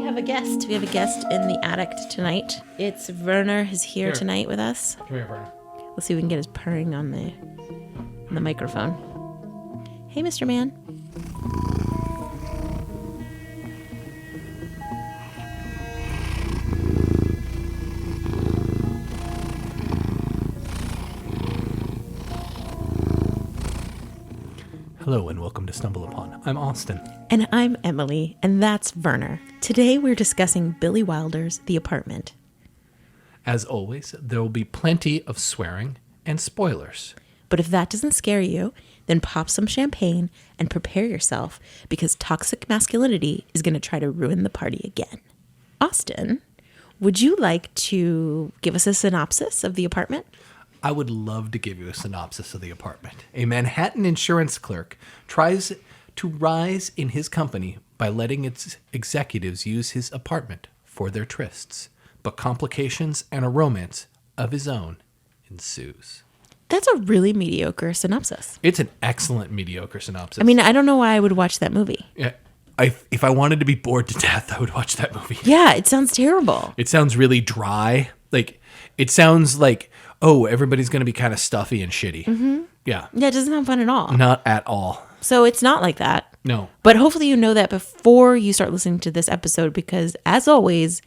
have a guest. We have a guest in the attic tonight. It's Werner is here tonight with us. Come here, Werner. We'll see if we can get his purring on the microphone. Hey, Mr. Man. Hello and welcome to Stumble Upon. I'm Austin. And I'm Emily, and that's Werner. Today we're discussing Billy Wilder's The Apartment. As always, there will be plenty of swearing and spoilers. But if that doesn't scare you, then pop some champagne and prepare yourself because toxic masculinity is going to try to ruin the party again. Austin, would you like to give us a synopsis of The Apartment? I would love to give you a synopsis of The Apartment. A Manhattan insurance clerk tries to rise in his company by letting its executives use his apartment for their trysts. But complications and a romance of his own ensues. That's a really mediocre synopsis. It's an excellent mediocre synopsis. I mean, I don't know why I would watch that movie. Yeah, if I wanted to be bored to death, I would watch that movie. Yeah, it sounds terrible. It sounds really dry. Like, it sounds like, oh, everybody's going to be kind of stuffy and shitty. Mm-hmm. Yeah. Yeah, it doesn't sound fun at all. Not at all. So it's not like that. No. But hopefully you know that before you start listening to this episode because, as always,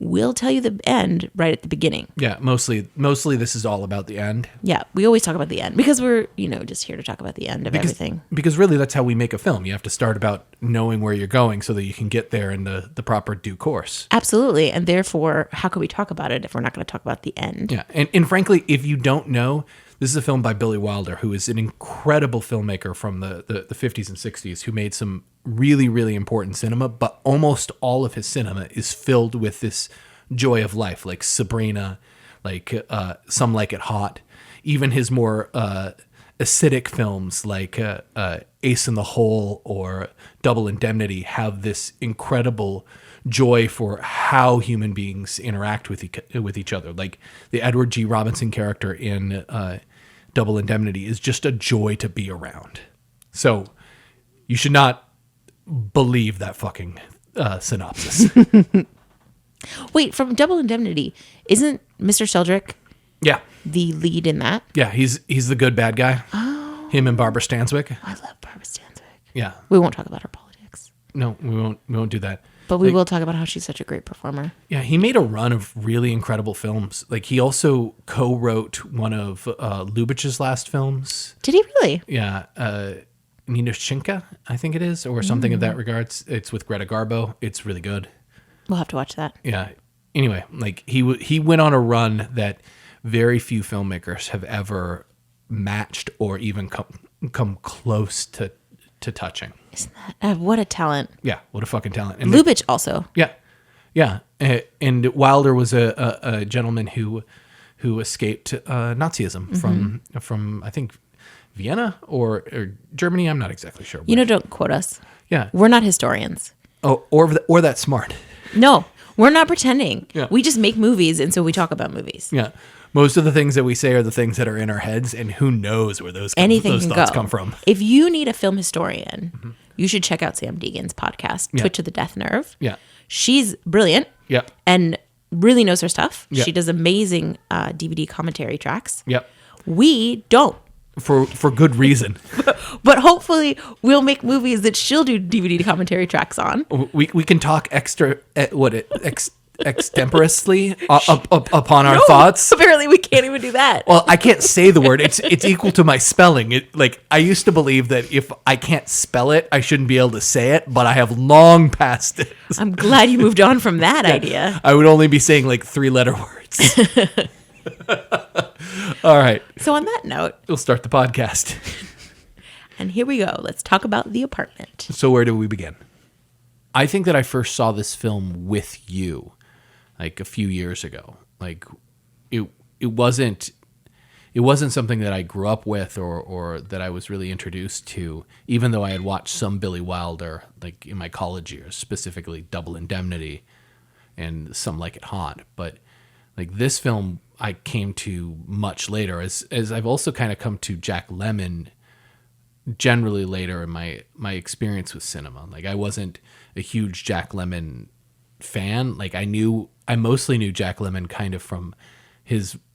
we'll tell you the end right at the beginning. Yeah, mostly this is all about the end. Yeah, we always talk about the end because we're, just here to talk about the end of everything. Because really that's how we make a film. You have to start about knowing where you're going so that you can get there in the proper due course. Absolutely. And therefore, how can we talk about it if we're not going to talk about the end? Yeah. And frankly, if you don't know, this is a film by Billy Wilder, who is an incredible filmmaker from the 50s and 60s who made some really, really important cinema, but almost all of his cinema is filled with this joy of life, like Sabrina, like Some Like It Hot. Even his more acidic films like Ace in the Hole or Double Indemnity have this incredible joy for how human beings interact with each other. Like the Edward G. Robinson character in Double Indemnity is just a joy to be around. So you should not believe that fucking synopsis. Wait, from Double Indemnity, isn't Mr. Sheldrick the lead in that? Yeah, he's the good bad guy. Oh. Him and Barbara Stanwyck. I love Barbara Stanwyck. Yeah. We won't talk about her politics. No, we won't do that. But we will talk about how she's such a great performer. Yeah, he made a run of really incredible films. Like, he also co-wrote one of Lubitsch's last films. Did he really? Yeah. Nina Shinka, I think it is, or something of that regards. It's with Greta Garbo. It's really good. We'll have to watch that. Yeah. Anyway, like he went on a run that very few filmmakers have ever matched or even come close to touching. Isn't that what a talent? Yeah, what a fucking talent. And Lubitsch also. Yeah, yeah. And Wilder was a gentleman who escaped Nazism from I think Vienna or Germany. I'm not exactly sure. Don't quote us. Yeah, we're not historians. Oh, or that smart. No, we're not pretending. Yeah. We just make movies, and so we talk about movies. Yeah. Most of the things that we say are the things that are in our heads, and who knows where those thoughts come from. If you need a film historian, you should check out Sam Deegan's podcast, Twitch of the Death Nerve. Yeah. She's brilliant. Yeah. And really knows her stuff. Yeah. She does amazing DVD commentary tracks. Yep. We don't. For good reason. But hopefully we'll make movies that she'll do DVD commentary tracks on. We can talk extemporaneously upon our thoughts. Apparently we can't even do that. Well, I can't say the word. It's equal to my spelling. I used to believe that if I can't spell it, I shouldn't be able to say it, but I have long passed this. I'm glad you moved on from that idea. I would only be saying 3-letter words. All right. So on that note, we'll start the podcast. And here we go. Let's talk about The Apartment. So where do we begin? I think that I first saw this film with you, a few years ago. It wasn't something that I grew up with or that I was really introduced to, even though I had watched some Billy Wilder, in my college years, specifically Double Indemnity and Some Like It Hot. But this film I came to much later, as I've also kind of come to Jack Lemmon generally later in my experience with cinema. I wasn't a huge Jack Lemmon fan. Like I mostly knew Jack Lemmon kind of from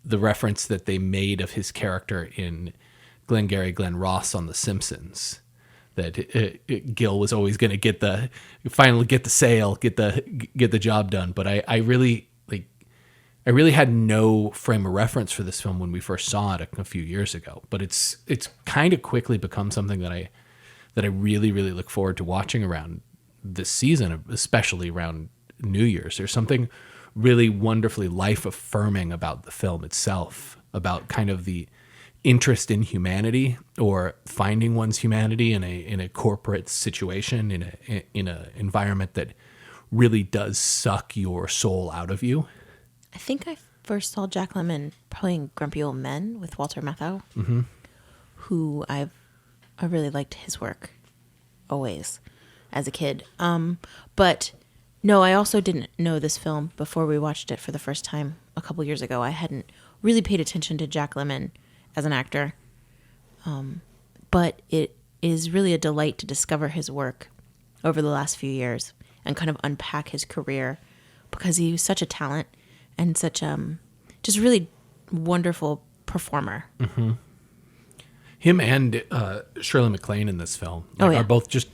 the reference that they made of his character in Glenn Ross on The Simpsons. That Gil was always going to finally get the sale, get the job done. But I really had no frame of reference for this film when we first saw it a few years ago. But it's kind of quickly become something that I really, really look forward to watching around this season, especially around New Year's. There's something really wonderfully life affirming about the film itself, about kind of the interest in humanity or finding one's humanity in a corporate situation, in a environment that really does suck your soul out of you. I think I first saw Jack Lemmon probably in Grumpy Old Men with Walter Matthau, who I really liked his work always as a kid. But no, I also didn't know this film before we watched it for the first time a couple years ago. I hadn't really paid attention to Jack Lemmon as an actor. But it is really a delight to discover his work over the last few years and kind of unpack his career, because he was such a talent and such just really wonderful performer. Mm-hmm. Him and Shirley MacLaine in this film are both just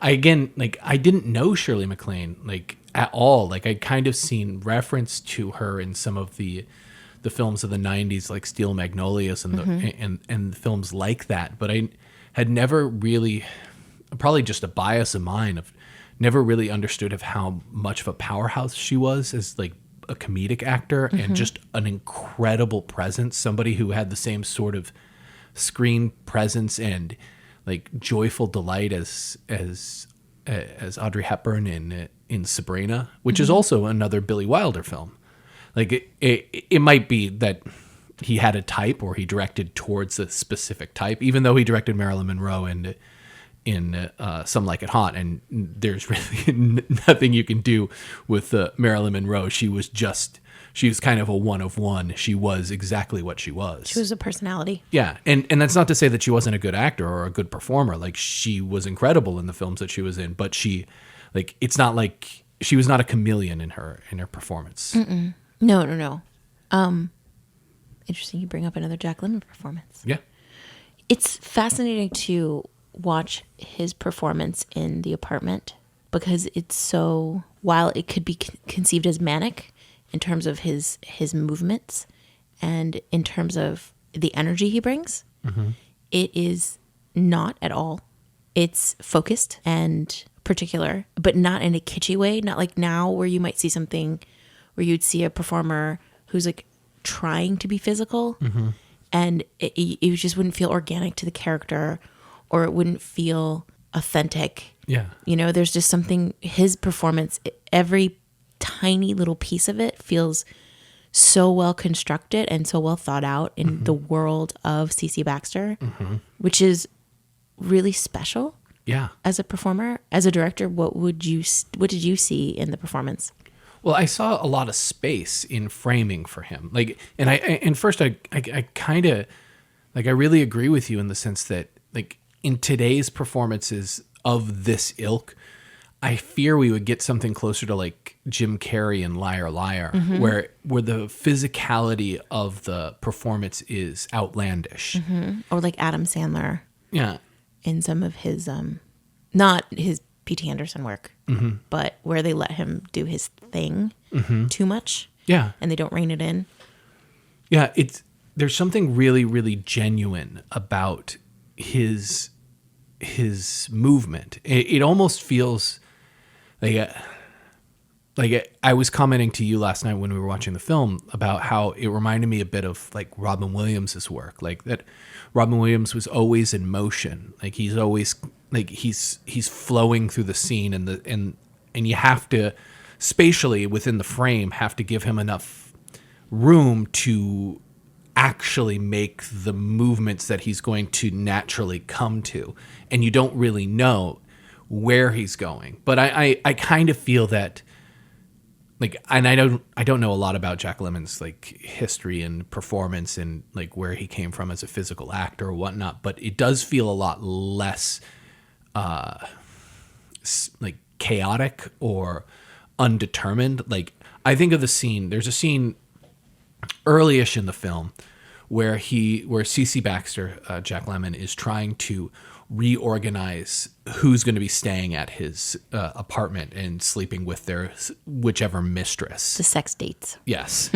I didn't know Shirley MacLaine at all. Like, I'd kind of seen reference to her in some of the films of the 90s, like Steel Magnolias and and films like that. But I had never really, probably just a bias of mine, of never really understood of how much of a powerhouse she was as like a comedic actor and just an incredible presence. Somebody who had the same sort of screen presence and like joyful delight as Audrey Hepburn in Sabrina, which is also another Billy Wilder film. Like it might be that he had a type, or he directed towards a specific type, even though he directed Marilyn Monroe in Some Like It Hot, and there's really nothing you can do with Marilyn Monroe. She was kind of a one of one. She was exactly what she was. She was a personality. Yeah, and that's not to say that she wasn't a good actor or a good performer. Like, she was incredible in the films that she was in, but it's not like she was not a chameleon in her performance. Mm-mm. No. Interesting you bring up another Jack Lemmon performance. Yeah. It's fascinating to watch his performance in The Apartment, because it's so, while it could be conceived as manic in terms of his movements and in terms of the energy he brings, it is not at all. It's focused and particular, but not in a kitschy way. Not like now, where you might see something where you'd see a performer who's like trying to be physical, and it just wouldn't feel organic to the character, or it wouldn't feel authentic. Yeah. You know, there's just something, his performance, every tiny little piece of it feels so well constructed and so well thought out in the world of CC Baxter, which is really special. Yeah. As a performer, as a director, what did you see in the performance? Well, I saw a lot of space in framing for him. Like, and I kind of, like, I really agree with you in the sense that, like, in today's performances of this ilk, I fear we would get something closer to like Jim Carrey in Liar Liar, where the physicality of the performance is outlandish. Or like Adam Sandler. Yeah. In some of his, not his P.T. Anderson work, but where they let him do his thing too much. Yeah. And they don't rein it in. Yeah. There's something really, really genuine about his movement. It almost feels like I was commenting to you last night when we were watching the film about how it reminded me a bit of like Robin Williams' work. Like, that Robin Williams was always in motion. Like, he's always like he's flowing through the scene, and you have to, spatially within the frame, have to give him enough room to actually make the movements that he's going to naturally come to, and you don't really know where he's going. But I kind of feel that, like, and I don't know a lot about Jack Lemmon's like history and performance and like where he came from as a physical actor or whatnot, but it does feel a lot less like chaotic or undetermined. Like, I think of the scene. There's a scene early-ish in the film where Cece Baxter, Jack Lemmon, is trying to reorganize who's going to be staying at his apartment and sleeping with their whichever mistress. The sex dates. Yes.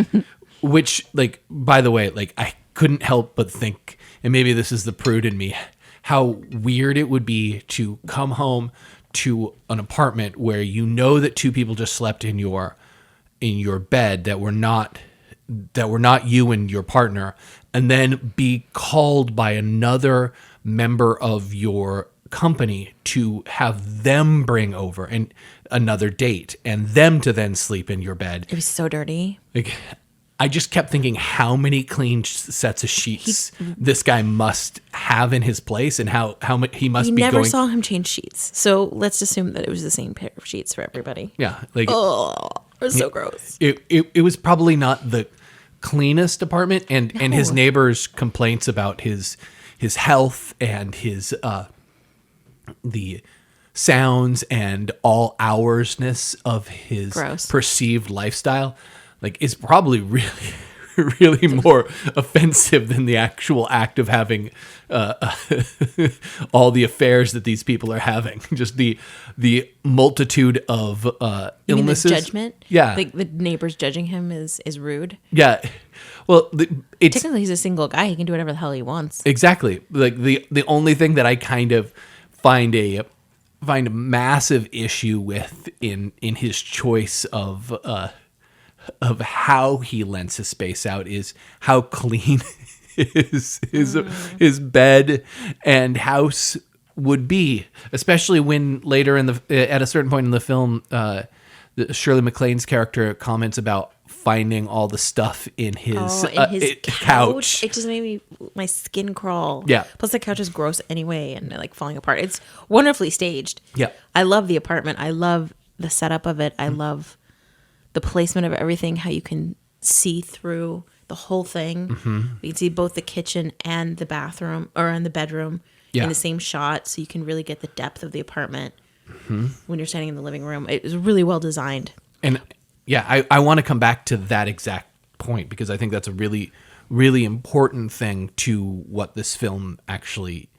Which, like, by the way, like, I couldn't help but think, and maybe this is the prude in me, how weird it would be to come home to an apartment where you know that two people just slept in your bed that were not you and your partner, and then be called by another member of your company to have them bring over and another date and them to then sleep in your bed. It was so dirty. Like, I just kept thinking how many clean sets of sheets this guy must have in his place, and how much he must be going. We never saw him change sheets, so let's assume that it was the same pair of sheets for everybody. Yeah, like, oh, it was so gross. It was probably not the cleanest apartment, and his neighbors' complaints about his health and his the sounds and all hoursness of his perceived lifestyle, like, is probably really really more offensive than the actual act of having all the affairs that these people are having. Just the multitude of illnesses. Mean the judgment? Yeah. Like the neighbors judging him is rude. Yeah. Well, technically he's a single guy. He can do whatever the hell he wants. Exactly. Like, the only thing that I kind of find a massive issue with in his choice of how he lends his space out is how clean his bed and house would be, especially when later at a certain point in the film, Shirley MacLaine's character comments about finding all the stuff in his couch. It just made my skin crawl. Yeah. Plus the couch is gross anyway and like falling apart. It's wonderfully staged. Yeah. I love the apartment. I love the setup of it. I love the placement of everything, how you can see through the whole thing. Mm-hmm. You can see both the kitchen and the bathroom or in the bedroom in the same shot, so you can really get the depth of the apartment when you're standing in the living room. It was really well designed. And yeah, I want to come back to that exact point because I think that's a really, really important thing to what this film actually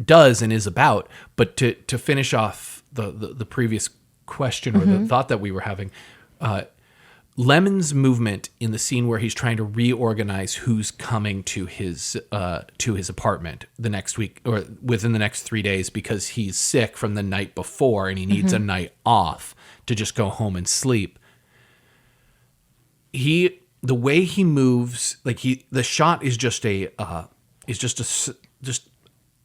does and is about. But to finish off the previous question or the thought that we were having, Lemon's movement in the scene where he's trying to reorganize who's coming to his apartment the next week or within the next 3 days because he's sick from the night before and he needs a night off to just go home and sleep. The way he moves, like the shot is just a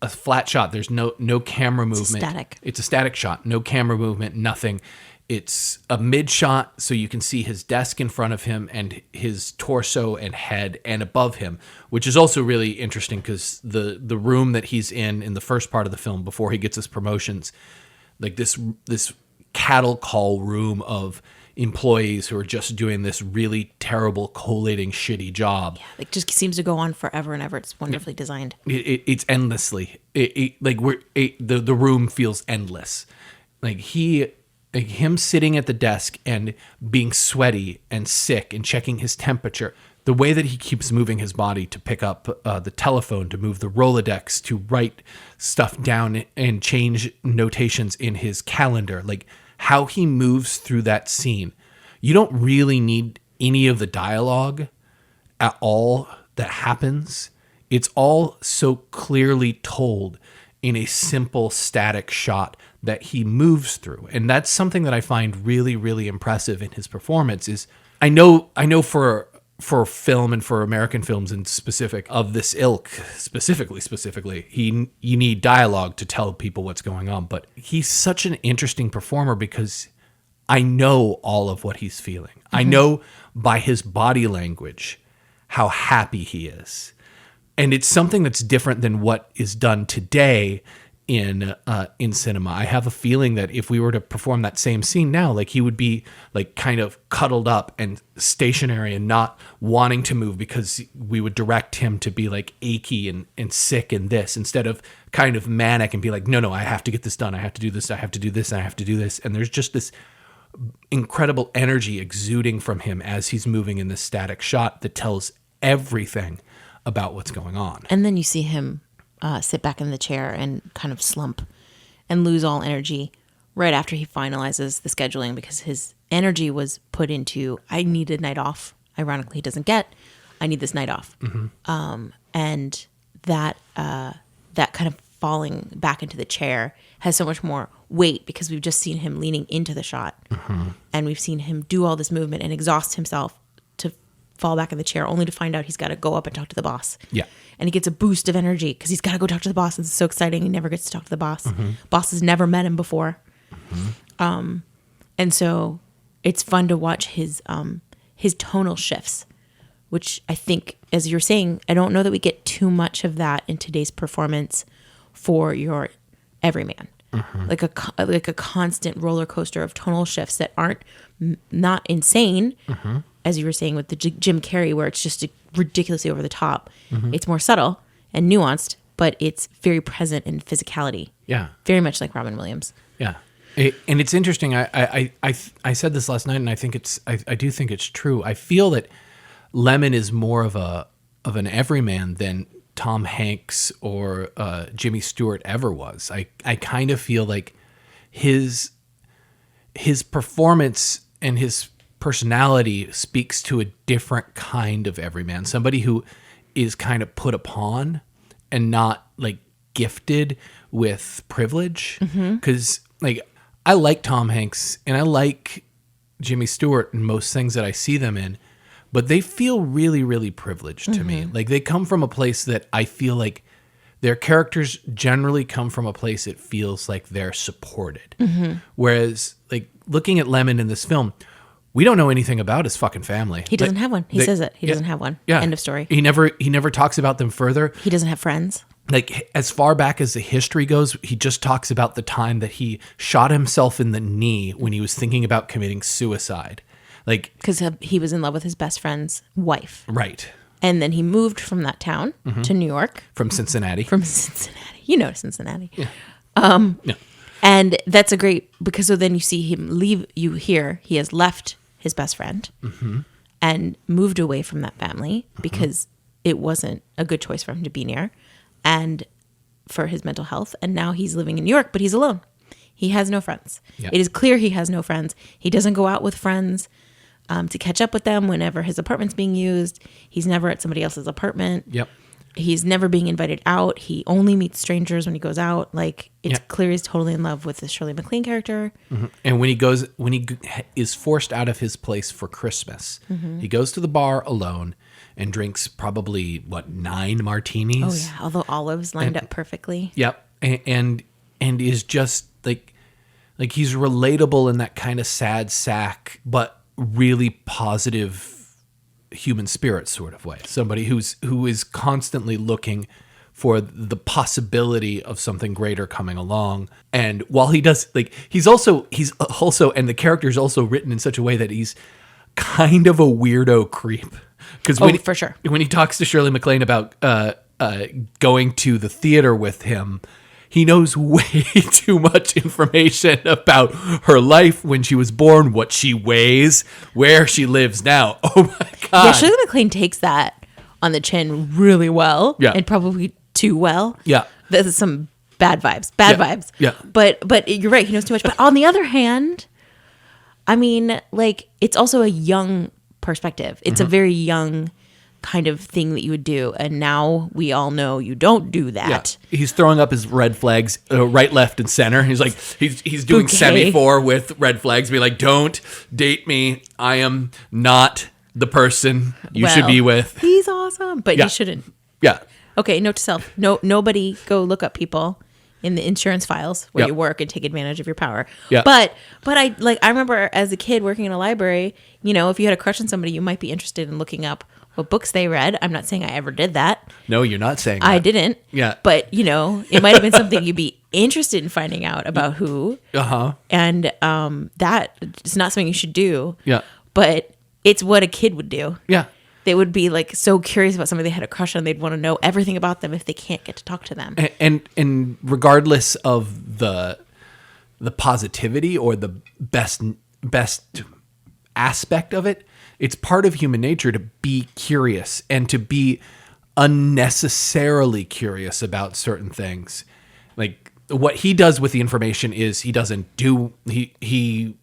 flat shot. There's no camera movement. It's a static shot. No camera movement. Nothing. It's a mid shot, so you can see his desk in front of him and his torso and head, and above him, which is also really interesting because the room that he's in the first part of the film before he gets his promotions, like this cattle call room of employees who are just doing this really terrible, collating, shitty job. Yeah, it just seems to go on forever and ever. It's wonderfully designed. It's endlessly. The room feels endless. Like him sitting at the desk and being sweaty and sick and checking his temperature. The way that he keeps moving his body to pick up the telephone, to move the Rolodex, to write stuff down and change notations in his calendar, like how he moves through that scene. You don't really need any of the dialogue at all that happens. It's all so clearly told in a simple static shot that he moves through. And that's something that I find really, really impressive in his performance is I know for film and for American films in specific of this ilk, specifically, you need dialogue to tell people what's going on. But he's such an interesting performer because I know all of what he's feeling. Mm-hmm. I know by his body language how happy he is. And it's something that's different than what is done today in cinema. I have a feeling that if we were to perform that same scene now, like he would be like kind of cuddled up and stationary and not wanting to move because we would direct him to be like achy and sick and this instead of kind of manic and be like, no, I have to get this done. I have to do this. I have to do this. I have to do this. And there's just this incredible energy exuding from him as he's moving in this static shot that tells everything about what's going on. And then you see him sit back in the chair and kind of slump and lose all energy right after he finalizes the scheduling, because his energy was put into, I need a night off. Ironically, he doesn't get, I need this night off. And that kind of falling back into the chair has so much more weight, because we've just seen him leaning into the shot, and we've seen him do all this movement and exhaust himself to fall back in the chair, only to find out he's got to go up and talk to the boss. Yeah. And he gets a boost of energy because he's got to go talk to the boss. It's so exciting. He never gets to talk to the boss. Boss has never met him before. And so it's fun to watch his tonal shifts, which I think, as you're saying, I don't know that we get too much of that in today's performance for your everyman. Like a constant roller coaster of tonal shifts that aren't not insane, as you were saying with the Jim Carrey, where it's just ridiculously over the top. It's more subtle and nuanced, but it's very present in physicality. Yeah. Very much like Robin Williams. Yeah. And it's interesting. I said this last night, and I do think it's true. I feel that Lemon is more of an everyman than Tom Hanks or Jimmy Stewart ever was. I kind of feel like his performance and his personality speaks to a different kind of everyman, somebody who is kind of put upon and not like gifted with privilege. Because like, I like Tom Hanks and I like Jimmy Stewart in most things that I see them in, but they feel really, really privileged to me. Like, they come from a place that I feel like their characters generally come from a place that feels like they're supported. Whereas, like, looking at Lemon in this film, we don't know anything about his fucking family. He doesn't have one. He says it. He doesn't have one. Yeah. End of story. He never talks about them further. He doesn't have friends. Like, as far back as the history goes, he just talks about the time that he shot himself in the knee when he was thinking about committing suicide. Like, because he was in love with his best friend's wife. Right. And then he moved from that town to New York. From Cincinnati. You know Cincinnati. Yeah. Yeah. And that's a great, because so then you see him leave, you hear he has left his best friend and moved away from that family because it wasn't a good choice for him to be near and for his mental health. And now he's living in New York, but he's alone. He has no friends. Yep. It is clear he has no friends. He doesn't go out with friends to catch up with them whenever his apartment's being used. He's never at somebody else's apartment. Yep. He's never being invited out. He only meets strangers when he goes out. Like, it's clear he's totally in love with the Shirley MacLaine character. And when he is forced out of his place for Christmas, he goes to the bar alone and drinks probably 9 martinis. Oh yeah, all the olives lined up perfectly. Yep. And is just like he's relatable in that kind of sad sack, but really positive human spirit sort of way. Somebody who is constantly looking for the possibility of something greater coming along. And while he does, like, he's also, and the character's also written in such a way that he's kind of a weirdo creep. Because for sure. When he talks to Shirley MacLaine about going to the theater with him, he knows way too much information about her life, when she was born, what she weighs, where she lives now. Oh my God. Yeah, Shirley MacLaine takes that on the chin really well. Yeah. And probably too well. Yeah. There's some bad vibes. Vibes. Yeah. But you're right, he knows too much. But on the other hand, I mean, like, it's also a young perspective. It's a very young kind of thing that you would do, and now we all know you don't do that. Yeah. He's throwing up his red flags right, left, and center. He's like, he's doing semaphore with red flags, be like, don't date me. I am not the person you should be with. He's awesome, but you shouldn't. Yeah. Okay, note to self: nobody go look up people in the insurance files where you work and take advantage of your power. Yeah. But I remember as a kid working in a library, you know, if you had a crush on somebody, you might be interested in looking up what books they read. I'm not saying I ever did that. No, you're not saying that. I didn't. Yeah. But, you know, it might have been something you'd be interested in finding out about who. And that is not something you should do. Yeah. But it's what a kid would do. Yeah. They would be like so curious about somebody they had a crush on. They'd want to know everything about them if they can't get to talk to them. And regardless of the positivity or the best best aspect of it. It's part of human nature to be curious and to be unnecessarily curious about certain things. Like what he does with the information is he doesn't do anything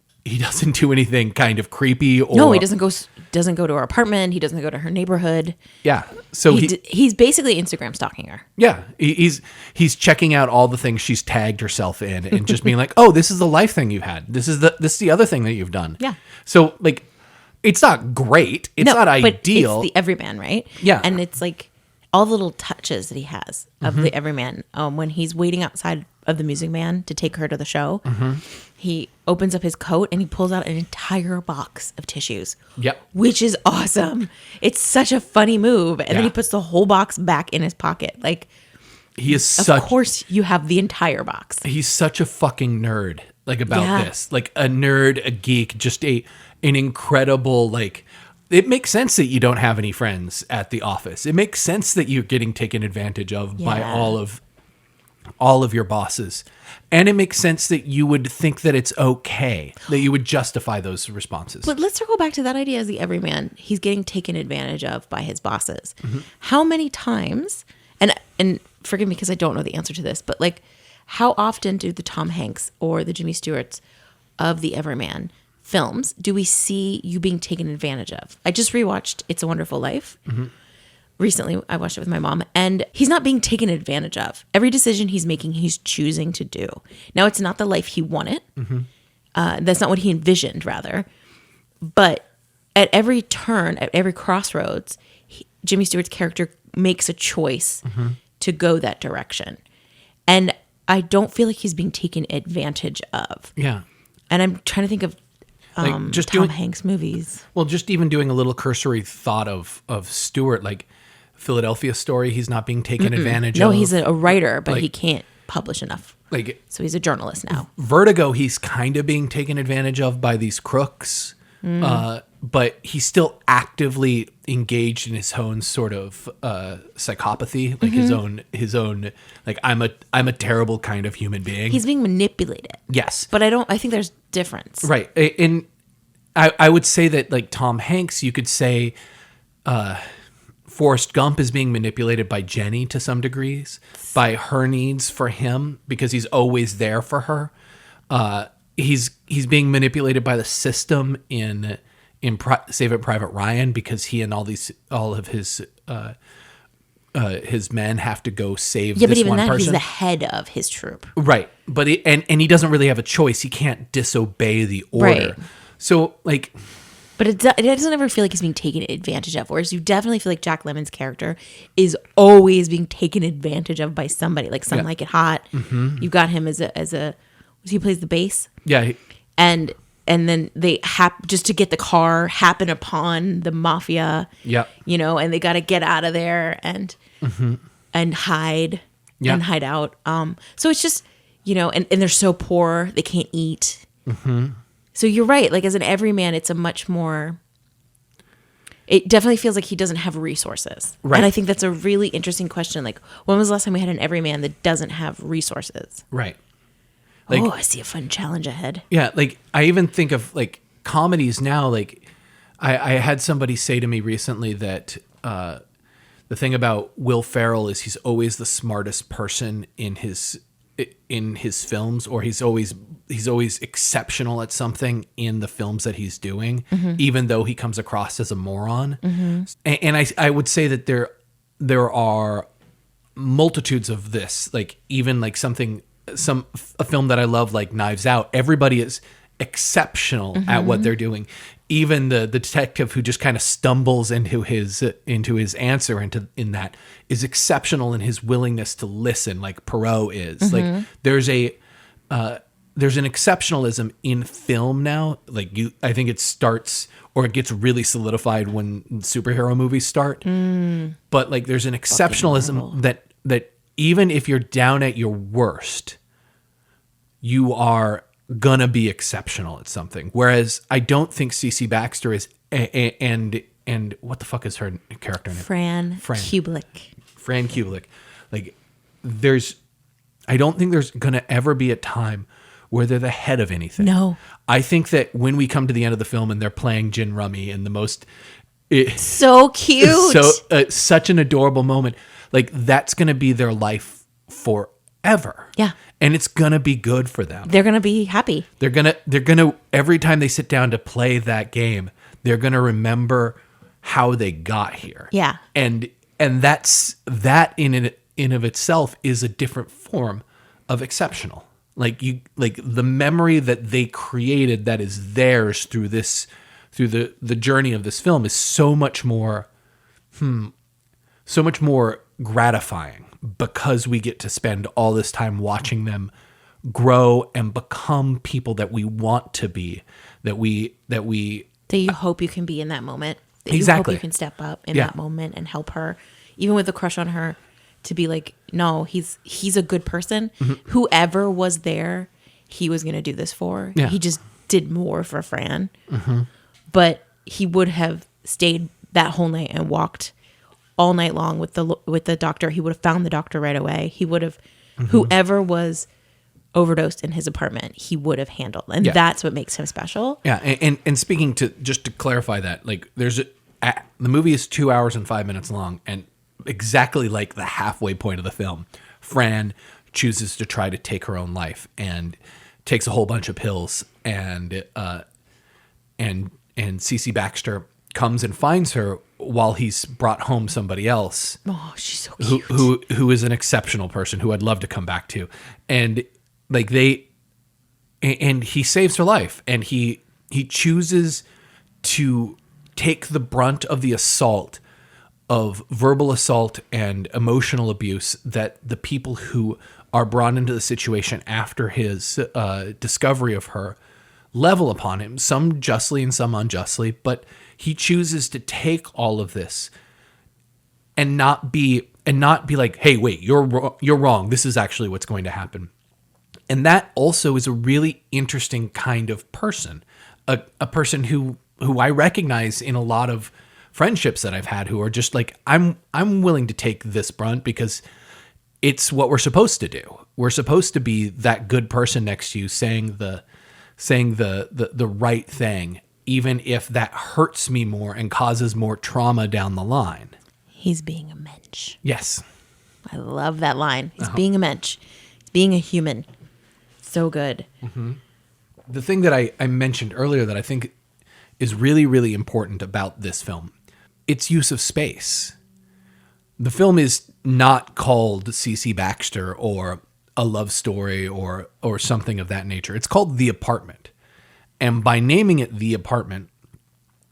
kind of creepy or No, he doesn't go to her apartment. He doesn't go to her neighborhood. Yeah. So he's basically Instagram stalking her. Yeah, he's checking out all the things she's tagged herself in and just being like, "Oh, this is the life thing you've had. This is the other thing that you've done." Yeah. So like, it's not great. It's not ideal. But it's the everyman, right? Yeah. And it's like all the little touches that he has of the everyman. When he's waiting outside of the Music Man to take her to the show, he opens up his coat and he pulls out an entire box of tissues. Yep. Which is awesome. It's such a funny move. And then he puts the whole box back in his pocket. Like, he is of course you have the entire box. He's such a fucking nerd. Like about this, like a nerd, a geek, just an incredible like. It makes sense that you don't have any friends at the office. It makes sense that you're getting taken advantage of by all of your bosses. And it makes sense that you would think that it's okay, that you would justify those responses. But let's circle back to that idea as the everyman. He's getting taken advantage of by his bosses. How many times, and forgive me because I don't know the answer to this, but like how often do the Tom Hanks or the Jimmy Stewarts of the Everyman films do we see you being taken advantage of? I just rewatched It's a Wonderful Life. Recently, I watched it with my mom, and he's not being taken advantage of. Every decision he's making, he's choosing to do. Now, it's not the life he wanted. That's not what he envisioned, rather. But at every turn, at every crossroads, Jimmy Stewart's character makes a choice to go that direction. And I don't feel like he's being taken advantage of. Yeah. And I'm trying to think of Like just Tom Hanks movies. Well, just even doing a little cursory thought of Stewart, like Philadelphia Story, he's not being taken advantage of. No, he's a writer, but like, he can't publish enough. Like, so he's a journalist now. Vertigo, he's kind of being taken advantage of by these crooks, but he's still actively engaged in his own sort of psychopathy, like his own. Like I'm a terrible kind of human being. He's being manipulated. Yes, but I think there's difference. Right, and I would say that like Tom Hanks, you could say. Forrest Gump is being manipulated by Jenny to some degrees, by her needs for him because he's always there for her. He's being manipulated by the system in Saving Private Ryan because he and all of his men have to go save this one person. Yeah, but even then, he's the head of his troop. Right, but and he doesn't really have a choice. He can't disobey the order. Right. So like. But it doesn't ever feel like he's being taken advantage of. Whereas you definitely feel like Jack Lemmon's character is always being taken advantage of by somebody. Like Some Like It Hot. You've got him as a he plays the bass. Yeah. And then they just to get the car happen upon the mafia. Yeah. You know, and they got to get out of there and hide and hide out. So it's just, you know, and they're so poor they can't eat. So you're right. Like as an everyman, it's a much more. It definitely feels like he doesn't have resources, right? And I think that's a really interesting question. Like, when was the last time we had an everyman that doesn't have resources? Right. Like, I see a fun challenge ahead. Yeah, like I even think of like comedies now. Like, I had somebody say to me recently that the thing about Will Ferrell is he's always the smartest person in his films, or he's always exceptional at something in the films that he's doing, even though he comes across as a moron. And I would say that there are multitudes of this, like even like a film that I love, like Knives Out. Everybody is exceptional at what they're doing. Even the detective who just kind of stumbles into his answer in that is exceptional in his willingness to listen, like Poirot is. Like there's an exceptionalism in film now. Like I think it starts, or it gets really solidified when superhero movies start. But like there's an exceptionalism that even if you're down at your worst, you are gonna be exceptional at something. Whereas I don't think CC Baxter is, and what the fuck is her character name? Fran Kubelik. Fran Kubelik. Like I don't think there's gonna ever be a time where they're the head of anything. No. I think that when we come to the end of the film and they're playing gin rummy in the most So cute. such an adorable moment, like that's going to be their life forever. Yeah. And it's going to be good for them. They're going to be happy. They're going to every time they sit down to play that game, they're going to remember how they got here. Yeah. And that in of itself is a different form of exceptional. Like the memory that they created that is theirs through the journey of this film is so much more gratifying because we get to spend all this time watching them grow and become people that we want to be, that you hope you can be in that moment. That Exactly. You hope you can step up in that moment and help her, even with the crush on her, to be like, no, he's a good person. Mm-hmm. Whoever was there, he was going to do this for. Yeah. He just did more for Fran. Mm-hmm. But he would have stayed that whole night and walked all night long with the doctor. He would have found the doctor right away. He would have, whoever was overdosed in his apartment, he would have handled. And that's what makes him special. Yeah. And speaking just to clarify that, like the movie is 2 hours and 5 minutes long, and exactly like the halfway point of the film, Fran chooses to try to take her own life and takes a whole bunch of pills, and Cece Baxter comes and finds her while he's brought home somebody else. Oh, she's so cute. Who is an exceptional person who I'd love to come back to. And like and he saves her life, and he chooses to take the brunt of the assault, of verbal assault and emotional abuse that the people who are brought into the situation after his discovery of her level upon him, some justly and some unjustly, but he chooses to take all of this and not be like, hey, wait, you're wrong. This is actually what's going to happen. And that also is a really interesting kind of person, a person who I recognize in a lot of friendships that I've had, who are just like, I'm willing to take this brunt because it's what we're supposed to do. We're supposed to be that good person next to you, saying the right thing, even if that hurts me more and causes more trauma down the line. He's being a mensch. Yes. I love that line. He's being a mensch. He's being a human. So good. Mm-hmm. The thing that I mentioned earlier that I think is really, really important about this film, its use of space. The film is not called C.C. Baxter or A Love Story or something of that nature. It's called The Apartment. And by naming it The Apartment,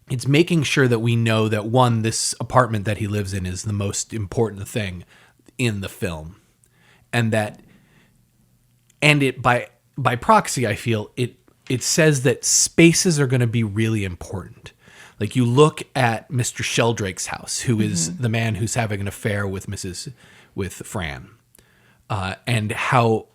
it's making sure that we know that, one, this apartment that he lives in is the most important thing in the film. And it by proxy, I feel it says that spaces are going to be really important. Like, you look at Mr. Sheldrake's house, who is the man who's having an affair with Fran, and how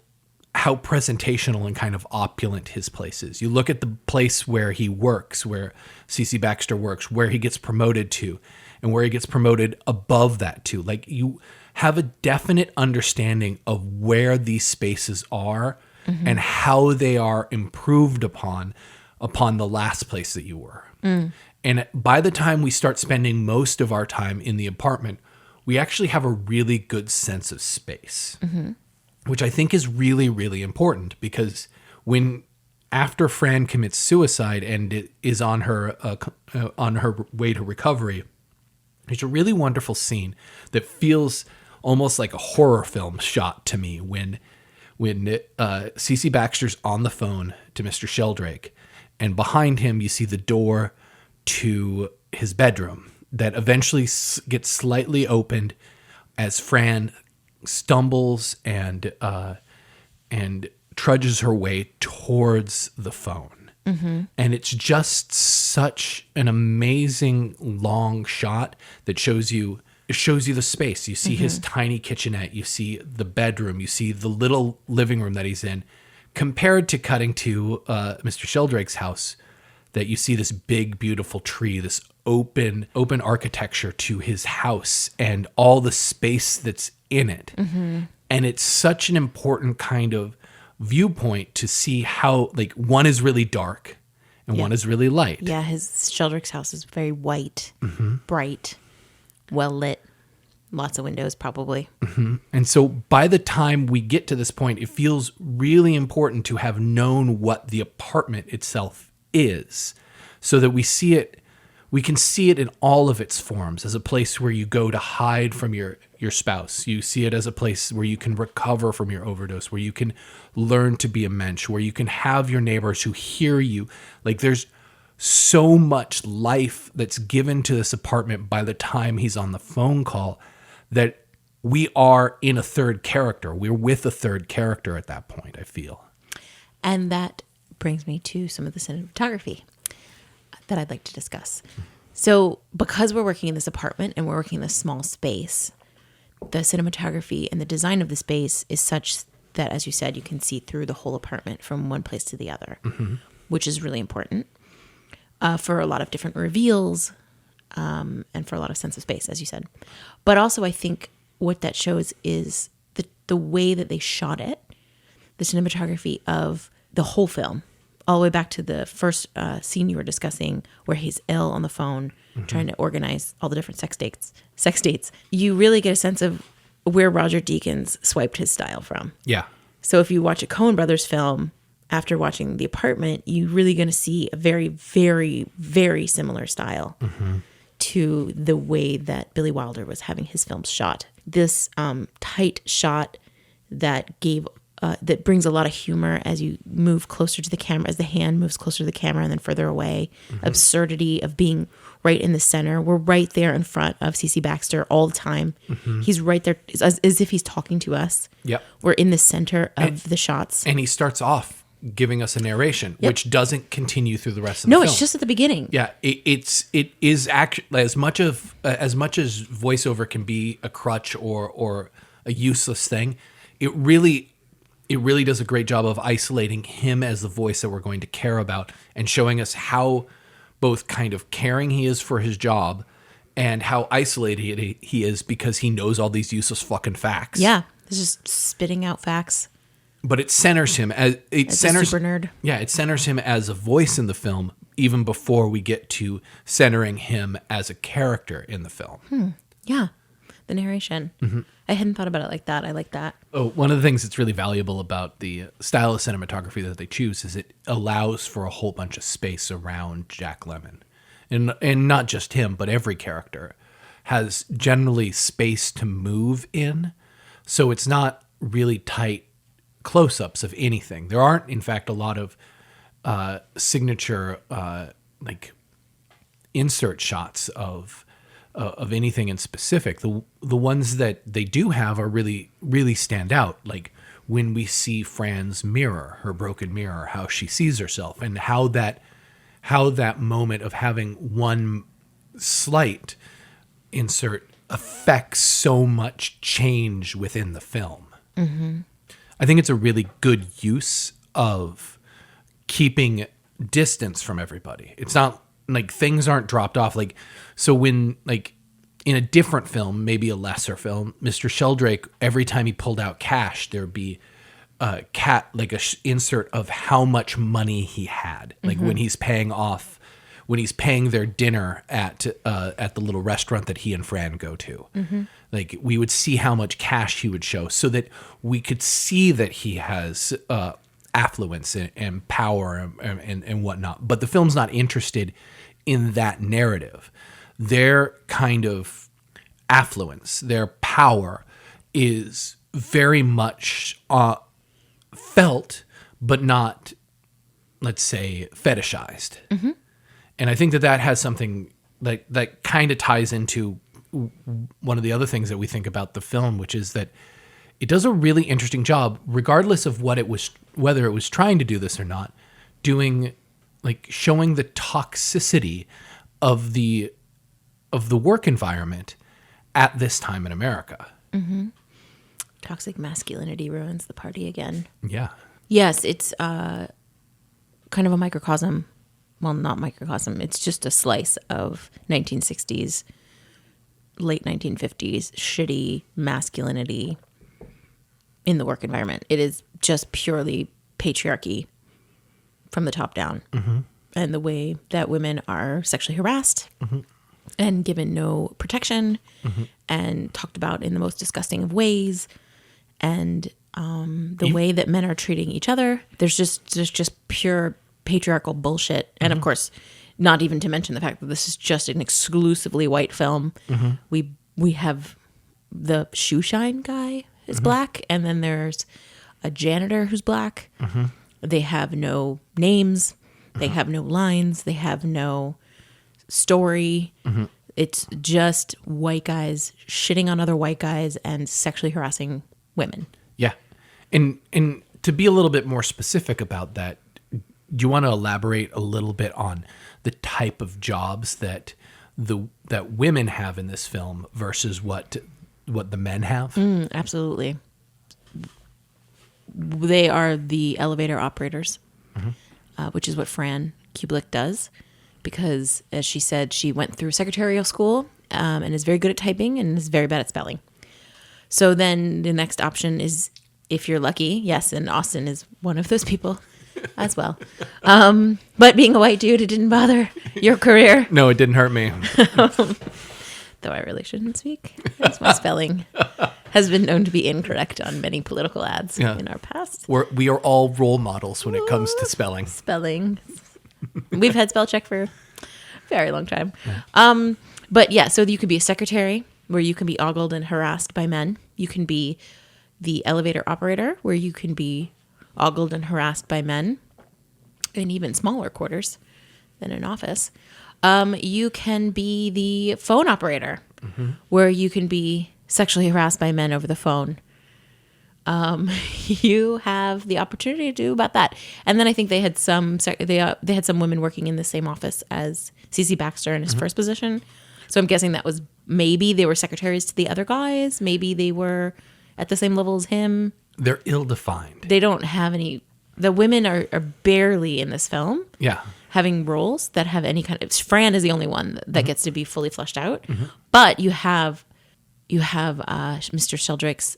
presentational and kind of opulent his place is. You look at the place where he works, where C.C. Baxter works, where he gets promoted to, and where he gets promoted above that too. Like, you have a definite understanding of where these spaces are and how they are improved upon the last place that you were. And by the time we start spending most of our time in the apartment, we actually have a really good sense of space, which I think is really, really important, because after Fran commits suicide and is on her way to recovery, there's a really wonderful scene that feels almost like a horror film shot to me when C.C. Baxter's on the phone to Mr. Sheldrake, and behind him you see the door to his bedroom that eventually gets slightly opened as Fran stumbles and trudges her way towards the phone. And it's just such an amazing long shot that shows you the space. You see his tiny kitchenette, you see the bedroom, you see the little living room that he's in, compared to cutting to Mr. Sheldrake's house, that you see this big, beautiful tree, this open architecture to his house and all the space that's in it. And it's such an important kind of viewpoint to see how, like, one is really dark and one is really light. Yeah, his Sheldrick's house is very white, bright, well lit, lots of windows probably. And so by the time we get to this point, it feels really important to have known what the apartment itself is, so that we can see it in all of its forms, as a place where you go to hide from your spouse. You see it as a place where you can recover from your overdose, where you can learn to be a mensch, where you can have your neighbors who hear you. Like, there's so much life that's given to this apartment by the time he's on the phone call, that we are in a third character. We're with a third character at that point, I feel. And that brings me to some of the cinematography that I'd like to discuss. So because we're working in this apartment and we're working in this small space, the cinematography and the design of the space is such that, as you said, you can see through the whole apartment from one place to the other, which is really important for a lot of different reveals and for a lot of sense of space, as you said. But also, I think what that shows is the way that they shot it, the cinematography of the whole film, all the way back to the first scene you were discussing, where he's ill on the phone, trying to organize all the different sex dates. You really get a sense of where Roger Deakins swiped his style from. Yeah. So if you watch a Coen Brothers film after watching The Apartment, you're really going to see a very, very, very similar style to the way that Billy Wilder was having his films shot. This tight shot that that brings a lot of humor as you move closer to the camera, as the hand moves closer to the camera and then further away. Absurdity of being right in the center. We're right there in front of C.C. Baxter all the time. He's right there as if he's talking to us. Yep. We're in the center of the shots. And he starts off giving us a narration, which doesn't continue through the rest of the film. No, it's just at the beginning. Yeah, it is actually as much as voiceover can be a crutch or a useless thing. It really does a great job of isolating him as the voice that we're going to care about, and showing us how both kind of caring he is for his job and how isolated he is because he knows all these useless fucking facts. Yeah, it's just spitting out facts. But it centers him as a super nerd. Yeah, it centers him as a voice in the film even before we get to centering him as a character in the film. Yeah, the narration. I hadn't thought about it like that. I like that. Oh, one of the things that's really valuable about the style of cinematography that they choose is it allows for a whole bunch of space around Jack Lemmon. And not just him, but every character has generally space to move in. So it's not really tight close-ups of anything. There aren't, in fact, a lot of signature like insert shots of anything in specific. The ones that they do have are really, really stand out. Like when we see Fran's mirror, her broken mirror, how she sees herself, and how that moment of having one slight insert affects so much change within the film. I think it's a really good use of keeping distance from everybody. It's not like things aren't dropped off. Like, so when, like, in a different film, maybe a lesser film, Mr. Sheldrake, every time he pulled out cash, there'd be a insert of how much money he had. Like when he's paying their dinner at the little restaurant that he and Fran go to. Like we would see how much cash he would show, so that we could see that he has affluence and power and whatnot. But the film's not interested in that narrative. Their kind of affluence, their power is very much felt, but not, let's say, fetishized. And I think that has something that kind of ties into one of the other things that we think about the film, which is that it does a really interesting job, regardless of whether it was trying to do this or not, showing the toxicity of the work environment at this time in America. Toxic masculinity ruins the party again. Yeah. Yes, it's kind of a microcosm. Well, not microcosm. It's just a slice of 1960s, late 1950s shitty masculinity in the work environment. It is just purely patriarchy from the top down. And the way that women are sexually harassed and given no protection and talked about in the most disgusting of ways. And the way that men are treating each other. There's just pure patriarchal bullshit. And of course, not even to mention the fact that this is just an exclusively white film. We have the shoe shine guy is black, and then there's a janitor who's black. They have no names. They have no lines. They have no story. It's just white guys shitting on other white guys and sexually harassing women. Yeah. And to be a little bit more specific about that, do you want to elaborate a little bit on the type of jobs that women have in this film versus what the men have? Absolutely. They are the elevator operators, which is what Fran Kubelik does, because, as she said, she went through secretarial school and is very good at typing and is very bad at spelling. So then the next option is, if you're lucky, yes, and Austin is one of those people as well. But being a white dude, it didn't bother your career. No, it didn't hurt me. Though I really shouldn't speak, as my spelling has been known to be incorrect on many political ads in our past. We are all role models when it comes to spelling. Spelling. We've had spell check for a very long time. But yeah, so you could be a secretary where you can be ogled and harassed by men. You can be the elevator operator where you can be ogled and harassed by men in even smaller quarters than an office. You can be the phone operator where you can be sexually harassed by men over the phone. You have the opportunity to do about that. And then I think they had some women working in the same office as C.C. Baxter in his first position. So I'm guessing that was, maybe they were secretaries to the other guys. Maybe they were at the same level as him. They're ill-defined. They don't have any. The women are barely in this film. Yeah. Having roles that have any kind of. Fran is the only one that gets to be fully fleshed out. But you have Mr. Sheldrick's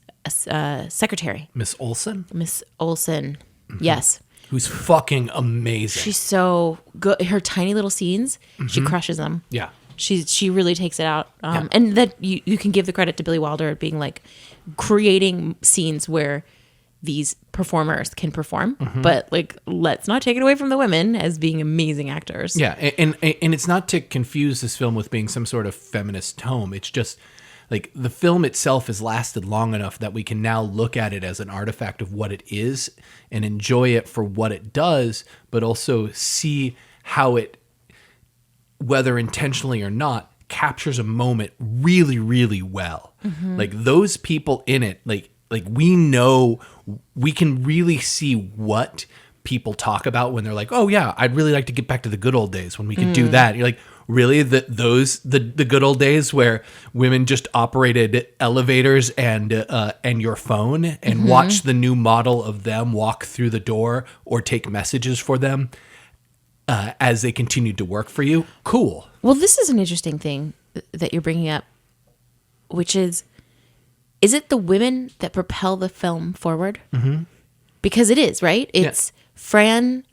secretary, Miss Olsen. Miss Olsen. Yes. Who's fucking amazing. She's so good. Her tiny little scenes, she crushes them. Yeah. She really takes it out. And that you can give the credit to Billy Wilder being like creating scenes where these performers can perform, but like, let's not take it away from the women as being amazing actors. Yeah. And it's not to confuse this film with being some sort of feminist tome. It's just like the film itself has lasted long enough that we can now look at it as an artifact of what it is and enjoy it for what it does, but also see how it, whether intentionally or not, captures a moment really, really well. Like those people in it, like we know, we can really see what people talk about when they're like, oh yeah, I'd really like to get back to the good old days when we could do that. And you're like, really? The good old days where women just operated elevators and your phone and watched the new model of them walk through the door or take messages for them as they continued to work for you? Cool. Well, this is an interesting thing that you're bringing up, which is it the women that propel the film forward? Because it is, right? It's Fran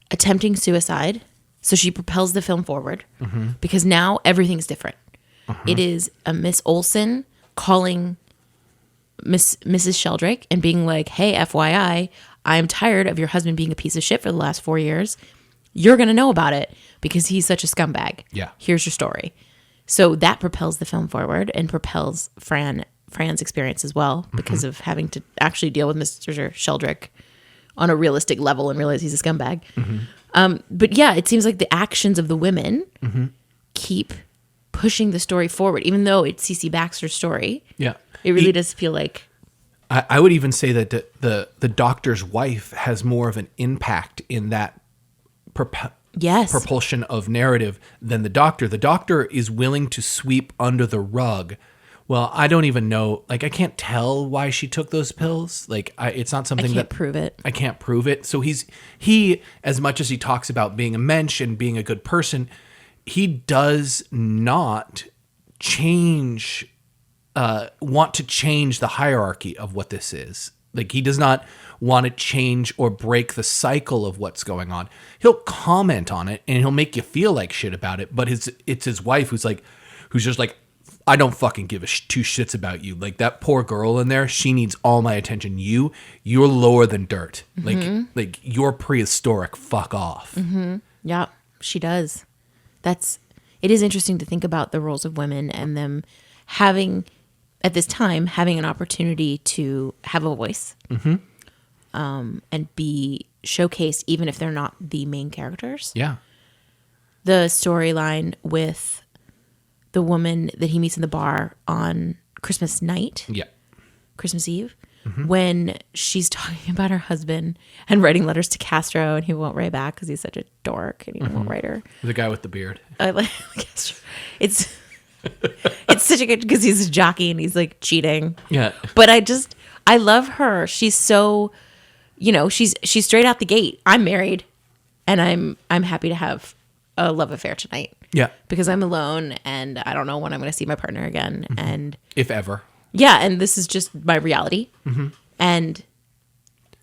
attempting suicide, so she propels the film forward because now everything's different. It is a Miss Olsen calling Mrs. Sheldrick and being like, hey, FYI, I'm tired of your husband being a piece of shit for the last 4 years. You're going to know about it because he's such a scumbag. Yeah. Here's your story. So that propels the film forward and propels Fran's experience as well because of having to actually deal with Mr. Sheldrick on a realistic level and realize he's a scumbag. But yeah, it seems like the actions of the women keep pushing the story forward, even though it's C.C. Baxter's story. Yeah. It really does feel like. I would even say that the doctor's wife has more of an impact in that propulsion of narrative than the doctor. The doctor is willing to sweep under the rug. Well, I don't even know. Like, I can't tell why she took those pills. Like, it's not something that prove it. I can't prove it. So he, as much as he talks about being a mensch and being a good person, he does not want to change the hierarchy of what this is. Like, he does not want to change or break the cycle of what's going on. He'll comment on it and he'll make you feel like shit about it. But it's his wife who's just like, I don't fucking give two shits about you. Like, that poor girl in there, she needs all my attention. You're lower than dirt. Like you're prehistoric. Fuck off. Yeah, she does. It is interesting to think about the roles of women and them having, at this time, having an opportunity to have a voice and be showcased, even if they're not the main characters. Yeah. The storyline with the woman that he meets in the bar on Christmas night, Christmas Eve, when she's talking about her husband and writing letters to Castro, and he won't write back because he's such a dork and he won't write her. The guy with the beard. I like Castro. It's such a good, because he's a jockey and he's like cheating. Yeah. But I love her. She's so, she's straight out the gate. I'm married, and I'm happy to have a love affair tonight. Yeah. Because I'm alone and I don't know when I'm going to see my partner again. And if ever. Yeah. And this is just my reality. And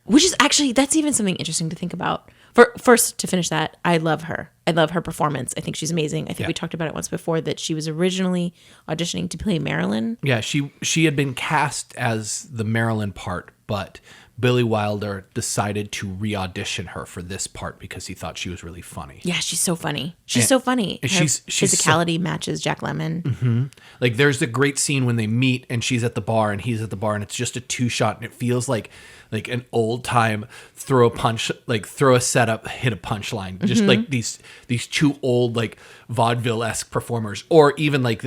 which is actually, that's even something interesting to think about. First, to finish that, I love her. I love her performance. I think she's amazing. I think we talked about it once before, that she was originally auditioning to play Marilyn. Yeah. She had been cast as the Marilyn part, but Billy Wilder decided to re-audition her for this part because he thought she was really funny. Yeah, she's so funny. She's so funny. Her she's physicality matches Jack Lemmon. Like, there's a great scene when they meet and she's at the bar and he's at the bar, and it's just a 2-shot, and it feels like an old time throw a setup, hit a punchline. Just like these two old, like, vaudeville-esque performers, or even like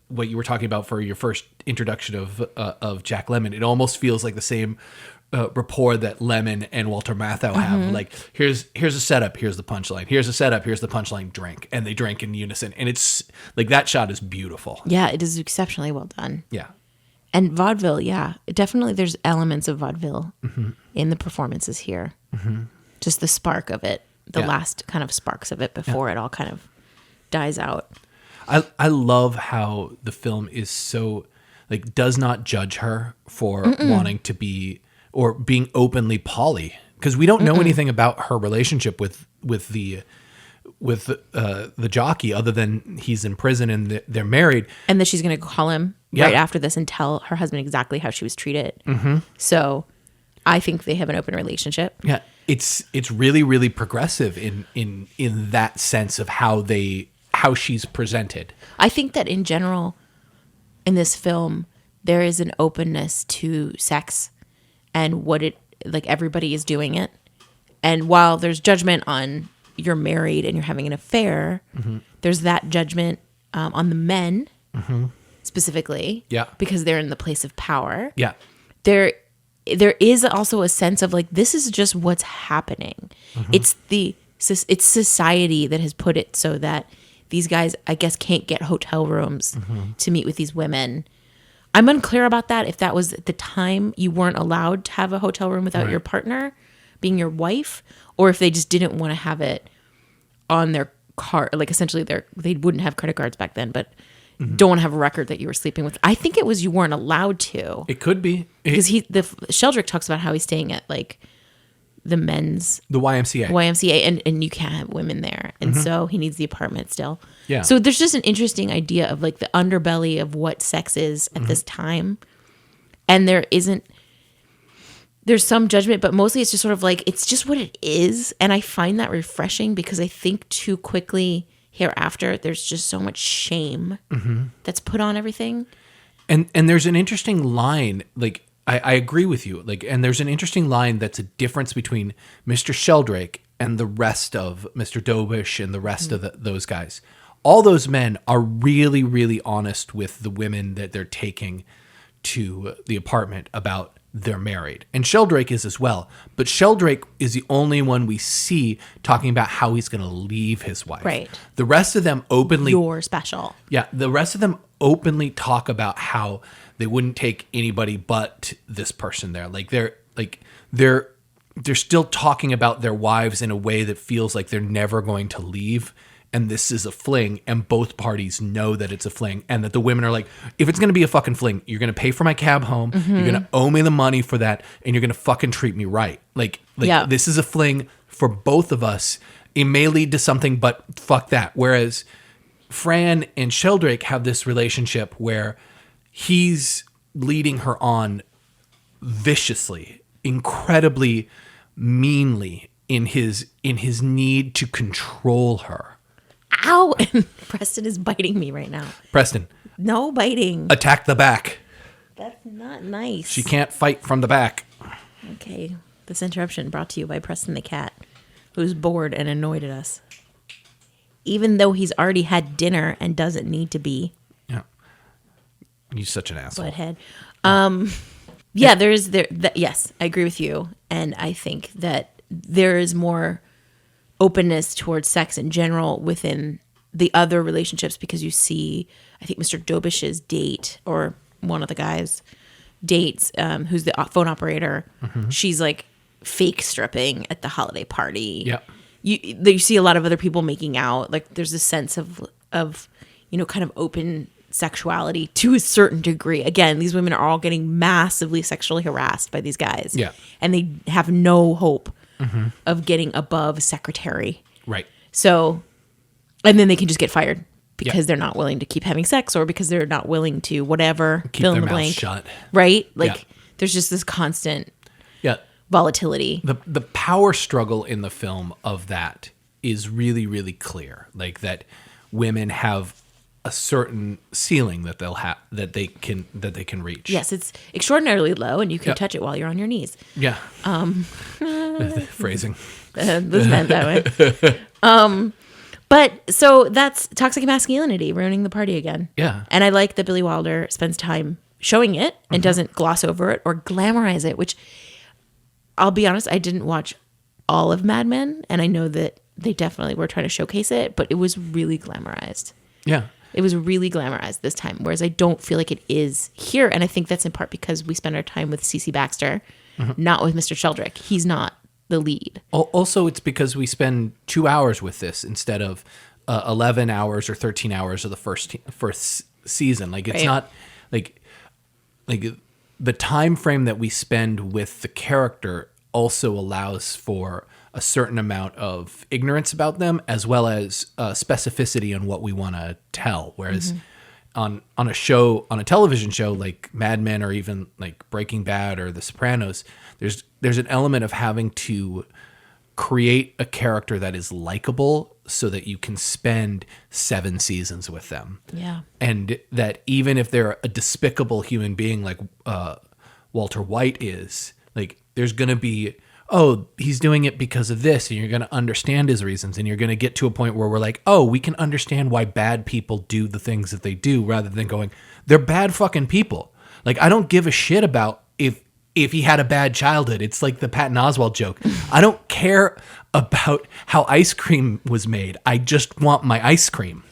what you were talking about for your first introduction of Jack Lemmon. It almost feels like the same rapport that Lemon and Walter Matthau have. Like, here's a setup, here's the punchline. Here's a setup, here's the punchline. Drink, and they drink in unison, and it's like, that shot is beautiful. Yeah, it is exceptionally well done. Yeah, and vaudeville. Yeah, definitely. There's elements of vaudeville in the performances here. Just the spark of it, the last kind of sparks of it before it all kind of dies out. I love how the film is so, like, does not judge her for wanting to be, or being openly poly, because we don't know anything about her relationship with the jockey, other than he's in prison and they're married, and that she's going to call him right after this and tell her husband exactly how she was treated. So I think they have an open relationship. Yeah, it's really, really progressive in that sense of how she's presented. I think that in general, in this film, there is an openness to sex and what everybody is doing it. And while there's judgment on you're married and you're having an affair, there's that judgment on the men specifically. Yeah. Because they're in the place of power. Yeah. There is also a sense of, like, this is just what's happening. It's society that has put it so that these guys, I guess, can't get hotel rooms to meet with these women. I'm unclear about that. If that was at the time you weren't allowed to have a hotel room without your partner being your wife, or if they just didn't want to have it on their card, like, essentially they wouldn't have credit cards back then, but don't want to have a record that you were sleeping with. I think it was you weren't allowed to. It could be, because Sheldrick talks about how he's staying at, like, the YMCA, and you can't have women there, and so he needs the apartment still. Yeah. So there's just an interesting idea of, like, the underbelly of what sex is at this time, and there's some judgment, but mostly it's just sort of like, it's just what it is, and I find that refreshing, because I think too quickly hereafter there's just so much shame that's put on everything. And there's an interesting line, like, I agree with you. Like, and there's an interesting line that's a difference between Mr. Sheldrake and the rest of Mr. Dobish and the rest of those guys. All those men are really, really honest with the women that they're taking to the apartment about they're married. And Sheldrake is as well. But Sheldrake is the only one we see talking about how he's going to leave his wife. Right. The rest of them openly... You're special. Yeah. The rest of them openly talk about how they wouldn't take anybody but this person there. They're still talking about their wives in a way that feels like they're never going to leave. and this is a fling, and both parties know that it's a fling, and that the women are like, if it's going to be a fucking fling, you're going to pay for my cab home, you're going to owe me the money for that, and you're going to fucking treat me right. Like Yeah. this is a fling for both of us. It may lead to something, but fuck that. Whereas Fran and Sheldrake have this relationship where he's leading her on viciously, incredibly meanly in his need to control her. Ow! And Preston is biting me right now. Preston, No biting. attack the back. That's not nice. She can't fight from the back. Okay. This interruption brought to you by Preston the cat, who's bored and annoyed at us. Even though he's already had dinner and doesn't need to be. Yeah. He's such an asshole. Butthead. Yes, I agree with you. And I think that there is more openness towards sex in general within the other relationships, because you see, I think Mr. Dobish's date, or one of the guys dates, who's the phone operator. She's like fake stripping at the holiday party. Yeah. You see a lot of other people making out. Like there's a sense of kind of open sexuality to a certain degree. Again, these women are all getting massively sexually harassed by these guys. Yeah. And they have no hope of getting above secretary. Right. So, and then they can just get fired because Yeah. they're not willing to keep having sex, or because they're not willing to whatever, Keep fill in their the mouth blank. shut. Right? Like Yeah. there's just this constant Yeah. volatility. The power struggle in the film of that is really, really clear. Like that women have a certain ceiling that they'll have, that they can reach. Yes, it's extraordinarily low, and you can Yeah. touch it while you're on your knees. Yeah. Phrasing. This meant that way. But so that's toxic masculinity ruining the party again. Yeah. And I like that Billy Wilder spends time showing it and doesn't gloss over it or glamorize it, which I'll be honest, I didn't watch all of Mad Men, and I know that they definitely were trying to showcase it, but it was really glamorized. Yeah. It was really glamorized this time, whereas I don't feel like it is here. And I think that's in part because we spend our time with Cece Baxter, not with Mr. Sheldrake. He's not the lead. Also, it's because we spend 2 hours with this instead of 11 hours or 13 hours of the first season. Like it's Right. not like the time frame that we spend with the character also allows for a certain amount of ignorance about them, as well as specificity on what we want to tell. Whereas on a television show like Mad Men, or even like Breaking Bad or The Sopranos, there's an element of having to create a character that is likable so that you can spend 7 seasons with them. Yeah. And that even if they're a despicable human being like Walter White is, like there's going to be, oh, he's doing it because of this, and you're going to understand his reasons, and you're going to get to a point where we're like, oh, we can understand why bad people do the things that they do, rather than going, they're bad fucking people. Like, I don't give a shit about if he had a bad childhood. It's like the Patton Oswalt joke. I don't care about how ice cream was made. I just want my ice cream.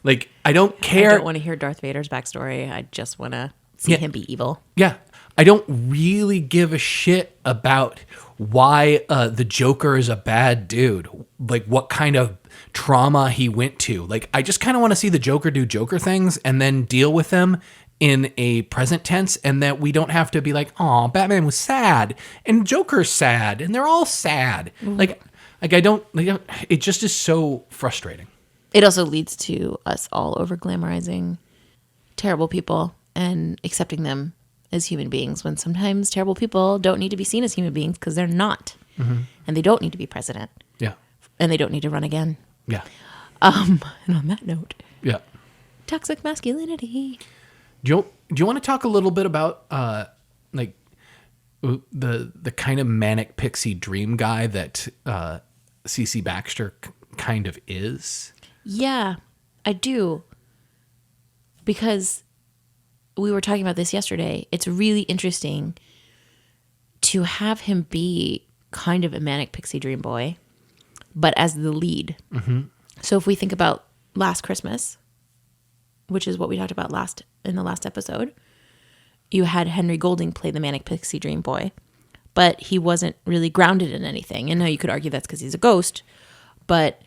Like, I don't care. I don't want to hear Darth Vader's backstory. I just want to see him be evil. Yeah. I don't really give a shit about why the Joker is a bad dude. Like what kind of trauma he went to. Like I just kind of want to see the Joker do Joker things and then deal with them in a present tense, and that we don't have to be like, oh, Batman was sad and Joker's sad and they're all sad. Like I don't, it just is so frustrating. It also leads to us all over glamorizing terrible people and accepting them as human beings, when sometimes terrible people don't need to be seen as human beings because they're not. And they don't need to be president. Yeah. And they don't need to run again. Yeah. And on that note, Yeah. toxic masculinity. Do you want to talk a little bit about like the kind of manic pixie dream guy that CC Baxter kind of is? Yeah, I do. Because we were talking about this yesterday. It's really interesting to have him be kind of a manic pixie dream boy, but as the lead. So if we think about Last Christmas, which is what we talked about in the last episode, you had Henry Golding play the manic pixie dream boy, but he wasn't really grounded in anything. And now you could argue that's because he's a ghost, but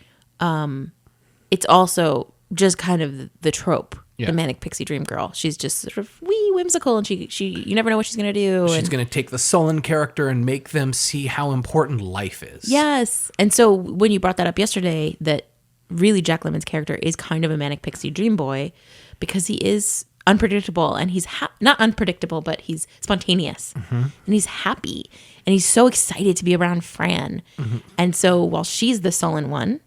it's also just kind of the trope. Yeah. The manic pixie dream girl. She's just sort of wee whimsical, and she you never know what she's gonna do. She's going to take the sullen character and make them see how important life is. Yes. And so when you brought that up yesterday, that really Jack Lemmon's character is kind of a manic pixie dream boy, because he is unpredictable, and he's not unpredictable, but he's spontaneous, and he's happy, and he's so excited to be around Fran. And so while she's the sullen one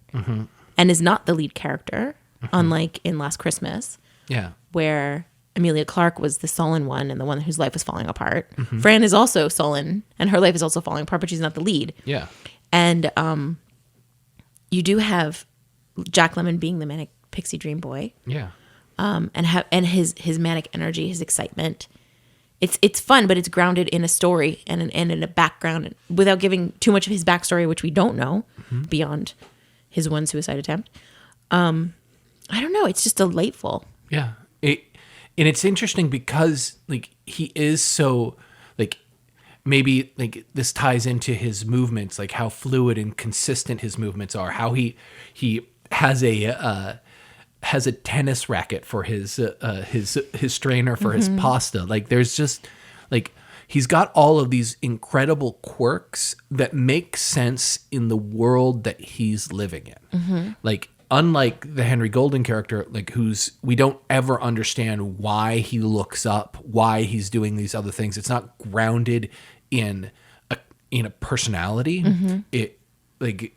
and is not the lead character, unlike in Last Christmas, Yeah. where Emilia Clarke was the sullen one and the one whose life was falling apart. Fran is also sullen, and her life is also falling apart, but she's not the lead. Yeah. And you do have Jack Lemmon being the manic pixie dream boy, Yeah. and his manic energy, his excitement. It's fun, but it's grounded in a story and in a background, without giving too much of his backstory, which we don't know beyond his one suicide attempt. I don't know. It's just delightful. Yeah. And it's interesting because like he is so like, maybe like this ties into his movements, like how fluid and consistent his movements are, how he has a tennis racket for his strainer for his pasta. Like there's just like, he's got all of these incredible quirks that make sense in the world that he's living in. Like, unlike the Henry Golden character, like we don't ever understand why he looks up, why he's doing these other things. It's not grounded in a personality. It like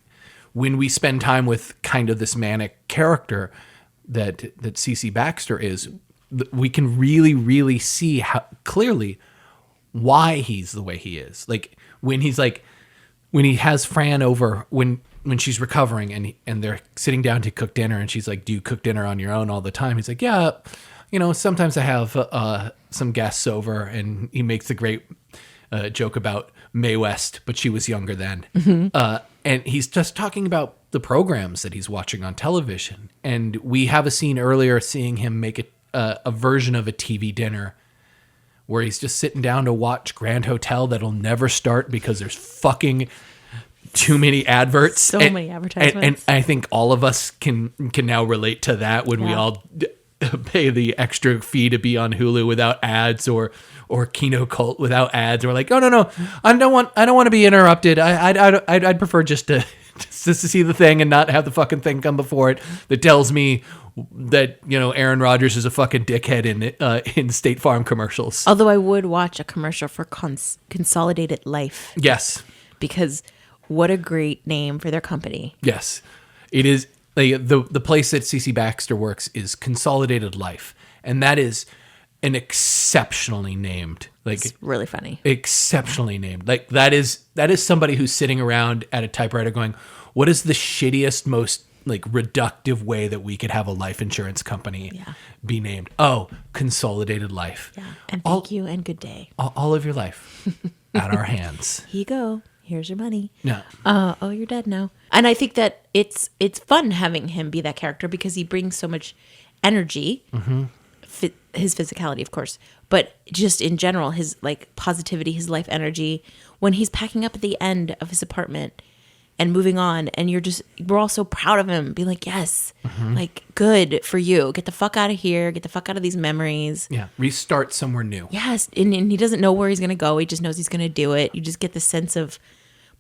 when we spend time with kind of this manic character that CC Baxter is, we can really, really see how clearly why he's the way he is. Like when he has Fran over, when she's recovering and they're sitting down to cook dinner, and she's like, "Do you cook dinner on your own all the time?" He's like, "Yeah, sometimes I have some guests over," and he makes a great joke about Mae West, but she was younger then. And he's just talking about the programs that he's watching on television. And we have a scene earlier seeing him make a version of a TV dinner where he's just sitting down to watch Grand Hotel that'll never start because there's fucking too many adverts. So many advertisements. And I think all of us can now relate to that when we all pay the extra fee to be on Hulu without ads, or Kino Cult without ads. We're like, oh no, I don't want to be interrupted. I'd prefer just to see the thing and not have the fucking thing come before it that tells me that Aaron Rodgers is a fucking dickhead in State Farm commercials. Although I would watch a commercial for Consolidated Life. Yes, because what a great name for their company. Yes, it is. The place that CC Baxter works is Consolidated Life, and that is an exceptionally named, like, it's really funny. Exceptionally named. Like that is somebody who's sitting around at a typewriter going, "What is the shittiest, most like reductive way that we could have a life insurance company be named?" Oh, Consolidated Life. Yeah, and thank you and good day. All of your life at our hands. Here you go. Here's your money. Yeah. Oh, you're dead now. And I think that it's fun having him be that character because he brings so much energy. His physicality, of course, but just in general, his like positivity, his life energy. When he's packing up at the end of his apartment and moving on, and we're all so proud of him. Be like, yes, like good for you. Get the fuck out of here. Get the fuck out of these memories. Yeah. Restart somewhere new. Yes, and he doesn't know where he's gonna go. He just knows he's gonna do it. You just get the sense of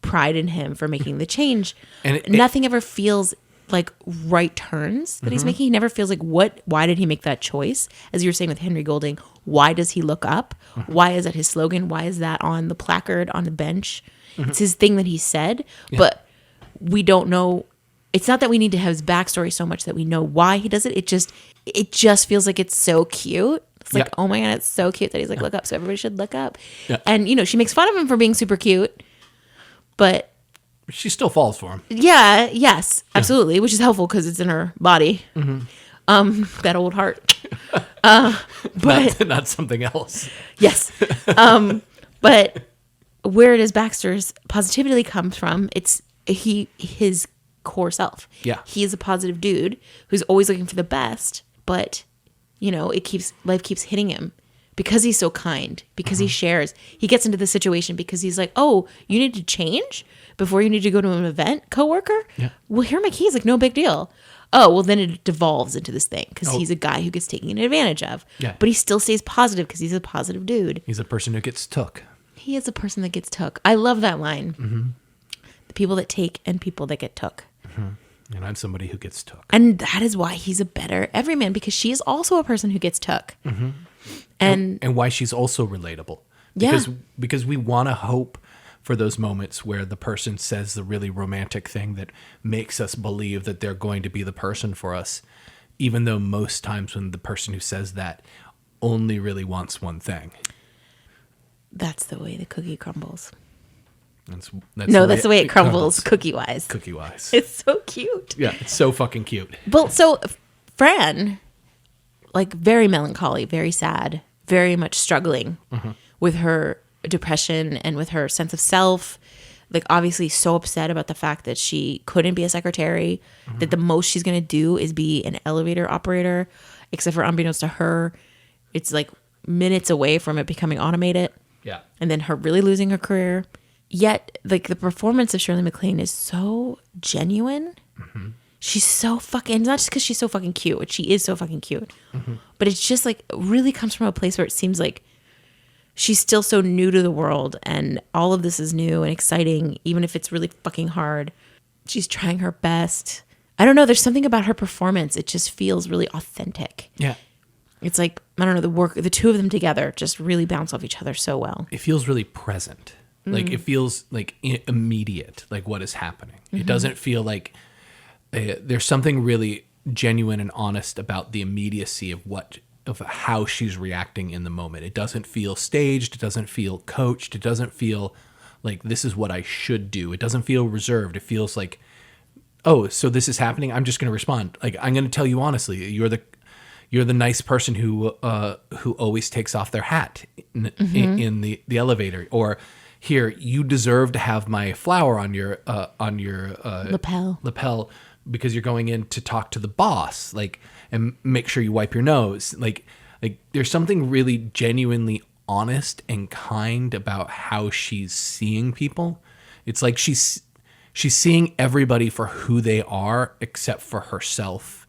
pride in him for making the change. And nothing ever feels like right turns that he's making. He never feels like, why did he make that choice? As you were saying with Henry Golding, why does he look up? Why is that his slogan? Why is that on the placard on the bench? It's his thing that he said, but we don't know. It's not that we need to have his backstory so much that we know why he does it. It just feels like it's so cute. It's like, oh my God, it's so cute that he's like, look up. So everybody should look up. Yeah. And she makes fun of him for being super cute, but she still falls for him. Yeah. Yes, absolutely. Which is helpful because it's in her body. That old heart. But not something else. Yes. But where it is Baxter's positivity comes from, it's his core self. Yeah. He is a positive dude who's always looking for the best, but life keeps hitting him because he's so kind, because he shares. He gets into the situation because he's like, oh, you need to change before you need to go to an event, coworker? Yeah. Well, here are my keys. Like, no big deal. oh, well, then it devolves into this thing because he's a guy who gets taken advantage of. Yeah. But he still stays positive because he's a positive dude. He's a person who gets took. He is a person that gets took. I love that line. Mm-hmm. The people that take and people that get took. Mm-hmm. And I'm somebody who gets took. And that is why he's a better everyman, because she is also a person who gets took. Mm-hmm. And why she's also relatable. Yeah. Because we want to hope for those moments where the person says the really romantic thing that makes us believe that they're going to be the person for us, even though most times when the person who says that only really wants one thing. That's the way the cookie crumbles. That's the way it crumbles cookie-wise. Cookie-wise. It's so cute. Yeah, it's so fucking cute. Well, so Fran, like, very melancholy, very sad, very much struggling with her depression and with her sense of self. Like, obviously so upset about the fact that she couldn't be a secretary, that the most she's going to do is be an elevator operator, except for unbeknownst to her, it's like minutes away from it becoming automated. Yeah. And then her really losing her career. Yet, like, the performance of Shirley MacLaine is so genuine. Mm-hmm. She's so fucking, not just because she's so fucking cute, which she is so fucking cute, but it's just like, really comes from a place where it seems like she's still so new to the world and all of this is new and exciting, even if it's really fucking hard. She's trying her best. I don't know. There's something about her performance. It just feels really authentic. Yeah. It's like, I don't know, the two of them together just really bounce off each other so well. It feels really present. Like, it feels like immediate, like what is happening. It doesn't feel like there's something really genuine and honest about the immediacy of how she's reacting in the moment. It doesn't feel staged. It doesn't feel coached. It doesn't feel like this is what I should do. It doesn't feel reserved. It feels like, oh, so this is happening. I'm just going to respond. Like, I'm going to tell you honestly, you're the nice person who always takes off their hat in the elevator, or here, you deserve to have my flower on your lapel because you're going in to talk to the boss, like, and make sure you wipe your nose. Like there's something really genuinely honest and kind about how she's seeing people. It's like she's seeing everybody for who they are except for herself,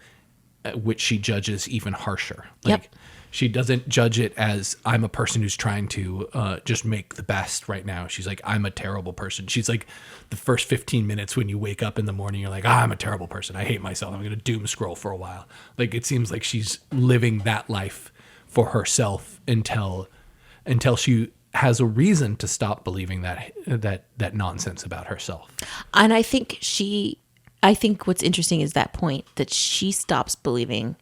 which she judges even harsher. Like, yep. She doesn't judge it as, I'm a person who's trying to just make the best right now. She's like, I'm a terrible person. She's like, the first 15 minutes when you wake up in the morning, you're like, I'm a terrible person. I hate myself. I'm going to doom scroll for a while. Like, it seems like she's living that life for herself until she has a reason to stop believing that nonsense about herself. And I think what's interesting is that point that she stops believing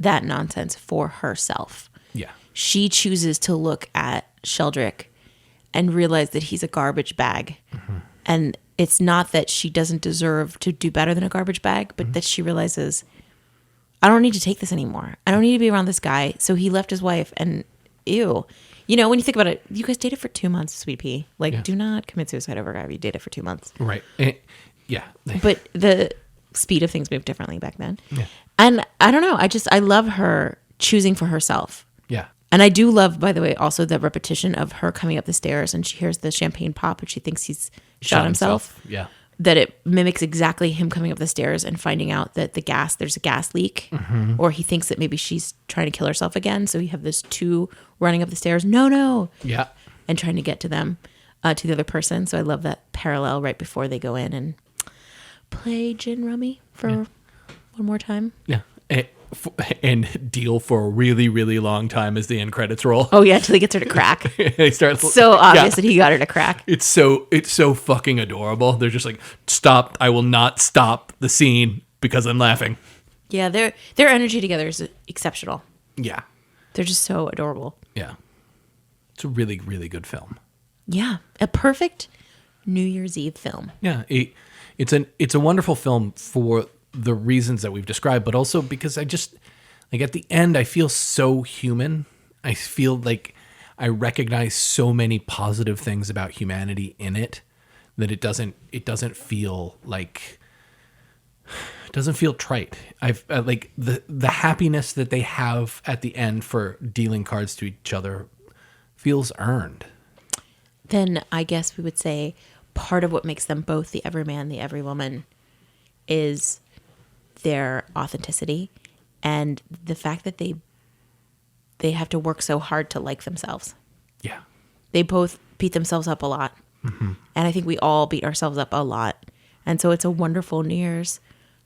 that nonsense for herself. Yeah. She chooses to look at Sheldrick and realize that he's a garbage bag. Mm-hmm. And it's not that she doesn't deserve to do better than a garbage bag, but that she realizes, I don't need to take this anymore. I don't need to be around this guy. So he left his wife, and ew. You know, when you think about it, you guys dated for 2 months, sweet pea. Like, do not commit suicide over a guy you dated for 2 months. Right. Yeah. But the speed of things moved differently back then. Yeah. And I don't know. I love her choosing for herself. Yeah. And I do love, by the way, also the repetition of her coming up the stairs and she hears the champagne pop and she thinks he's shot himself. Yeah. That it mimics exactly him coming up the stairs and finding out that there's a gas leak. Mm-hmm. Or he thinks that maybe she's trying to kill herself again. So you have this two running up the stairs. No. Yeah. And trying to get to them, to the other person. So I love that parallel right before they go in and play gin rummy for one more time. Yeah. And deal for a really, really long time as the end credits roll. Oh yeah, till he gets her to crack. They start so obvious that he got her to crack. It's so fucking adorable. They're just like, stop! I will not stop the scene because I'm laughing. Yeah, their energy together is exceptional. Yeah, they're just so adorable. Yeah, it's a really, really good film. Yeah, a perfect New Year's Eve film. Yeah, it's a wonderful film for the reasons that we've described, but also because I just, like, at the end, I feel so human. I feel like I recognize so many positive things about humanity in it that it doesn't feel like, it doesn't feel trite. I've like the happiness that they have at the end for dealing cards to each other feels earned. Then I guess we would say part of what makes them both the everyman, the everywoman is their authenticity and the fact that they have to work so hard to like themselves. Yeah. They both beat themselves up a lot. And I think we all beat ourselves up a lot. And so it's a wonderful New Year's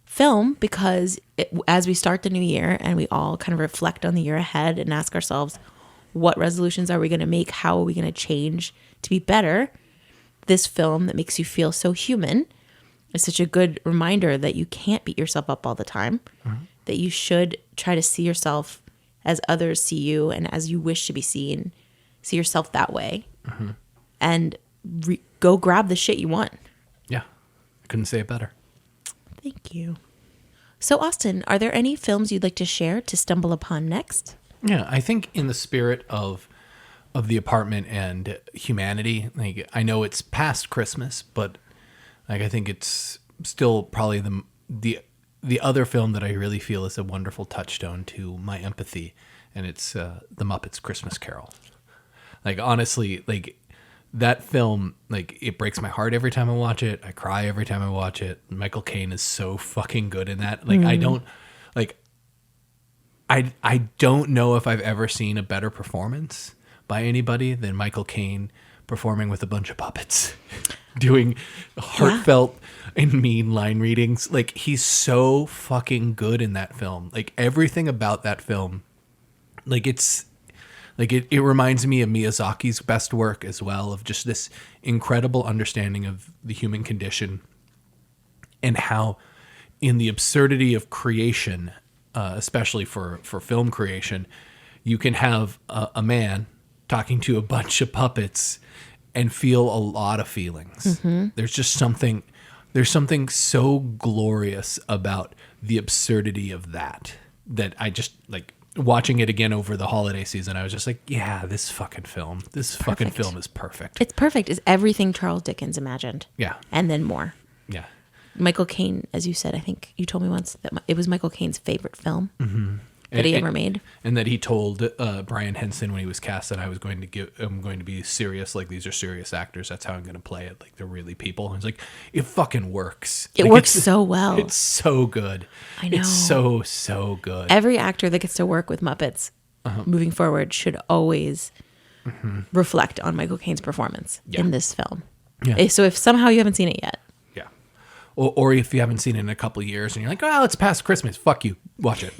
film because as we start the new year and we all kind of reflect on the year ahead and ask ourselves, what resolutions are we going to make? How are we going to change to be better? This film that makes you feel so human is such a good reminder that you can't beat yourself up all the time, that you should try to see yourself as others see you and as you wish to be seen. See yourself that way and go grab the shit you want. Yeah. I couldn't say it better. Thank you. So, Austin, are there any films you'd like to share to stumble upon next? Yeah, I think in the spirit of The Apartment and humanity, like I know it's past Christmas, but like I think it's still probably the other film that I really feel is a wonderful touchstone to my empathy, and it's The Muppets Christmas Carol. Like honestly, like that film, like it breaks my heart every time I watch it. I cry every time I watch it. Michael Caine is so fucking good in that. Like I don't know if I've ever seen a better performance by anybody than Michael Caine performing with a bunch of puppets, doing heartfelt and mean line readings. Like he's so fucking good in that film. Like everything about that film, like it's like it reminds me of Miyazaki's best work as well, of just this incredible understanding of the human condition and how in the absurdity of creation, especially for film creation, you can have a man talking to a bunch of puppets and feel a lot of feelings. There's something so glorious about the absurdity of that I just like watching it again over the holiday season. I was just like, yeah, this fucking film is perfect. It's perfect. It's everything Charles Dickens imagined. Yeah. And then more. Yeah. Michael Caine, as you said, I think you told me once that it was Michael Caine's favorite film that he ever made. And that he told Brian Henson when he was cast that I'm going to be serious. Like, these are serious actors. That's how I'm going to play it. Like, they're really people. And it's like, it fucking works. It works so well. It's so good. I know. It's so good. Every actor that gets to work with Muppets moving forward should always reflect on Michael Caine's performance in this film. Yeah. So if somehow you haven't seen it yet. Yeah. Or if you haven't seen it in a couple of years and you're like, oh, it's past Christmas. Fuck you. Watch it.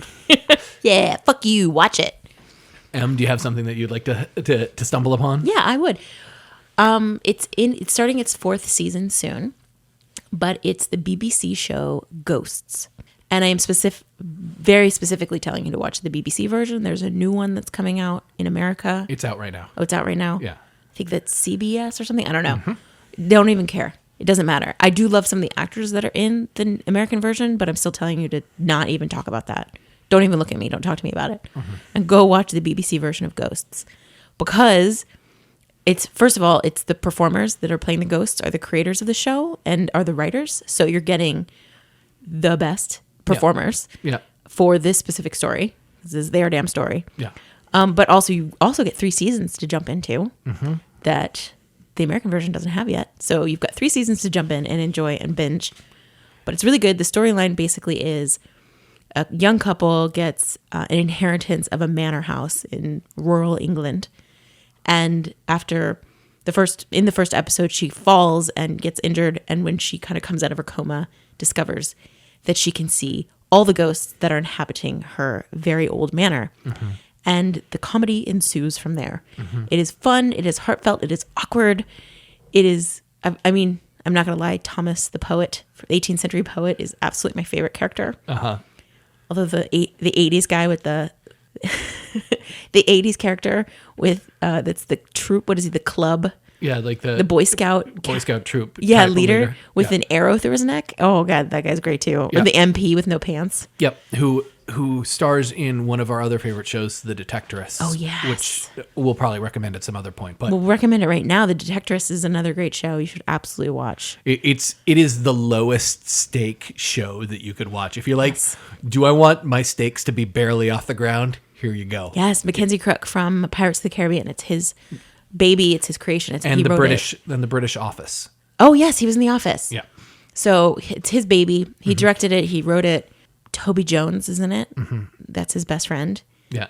Yeah, fuck you. Watch it. Do you have something that you'd like to stumble upon? Yeah, I would. It's starting its 4th season soon, but it's the BBC show Ghosts. And I am very specifically telling you to watch the BBC version. There's a new one that's coming out in America. It's out right now. Oh, it's out right now? Yeah. I think that's CBS or something. I don't know. Don't even care. It doesn't matter. I do love some of the actors that are in the American version, but I'm still telling you to not even talk about that. Don't even look at me. Don't talk to me about it. And go watch the BBC version of Ghosts. Because first of all, it's the performers that are playing the ghosts are the creators of the show and are the writers. So you're getting the best performers for this specific story. This is their damn story. Yeah. But also you also get 3 seasons to jump into that the American version doesn't have yet. So you've got 3 seasons to jump in and enjoy and binge. But it's really good. The storyline basically is a young couple gets an inheritance of a manor house in rural England. And after in the first episode, she falls and gets injured. And when she kind of comes out of her coma, discovers that she can see all the ghosts that are inhabiting her very old manor. And the comedy ensues from there. It is fun. It is heartfelt. It is awkward. It is, I mean, I'm not going to lie. Thomas, the poet, 18th century poet, is absolutely my favorite character. Although the 80s guy with the 80s character with that's the troop. What is he? The club. Yeah, like the Boy Scout troop. Yeah, leader with an arrow through his neck. Oh god, that guy's great too. Yep. Or the MP with no pants. Yep. Who stars in one of our other favorite shows, The Detectorists. Oh yes. Which we'll probably recommend at some other point. But we'll recommend it right now. The Detectorists is another great show. You should absolutely watch. It is the lowest stake show that you could watch. If you're like, do I want my stakes to be barely off the ground? Here you go. Yes, Mackenzie Crook from Pirates of the Caribbean. It's his baby. It's his creation. And the British Office. Oh yes, he was in The Office. Yeah. So it's his baby. He directed it. He wrote it. Toby Jones is in it. That's his best friend. Yeah.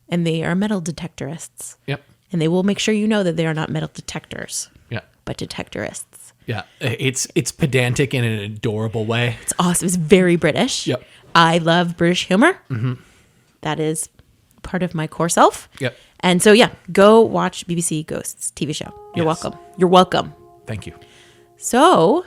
And they are metal detectorists. Yep. And they will make sure you know that they are not metal detectors, Yeah. but detectorists. Yeah. It's pedantic in an adorable way. It's awesome. It's very British. Yep. I love British humor. That is part of my core self. Yep. And so, yeah, go watch BBC Ghosts TV show. You're Yes. welcome. You're welcome. Thank you. So,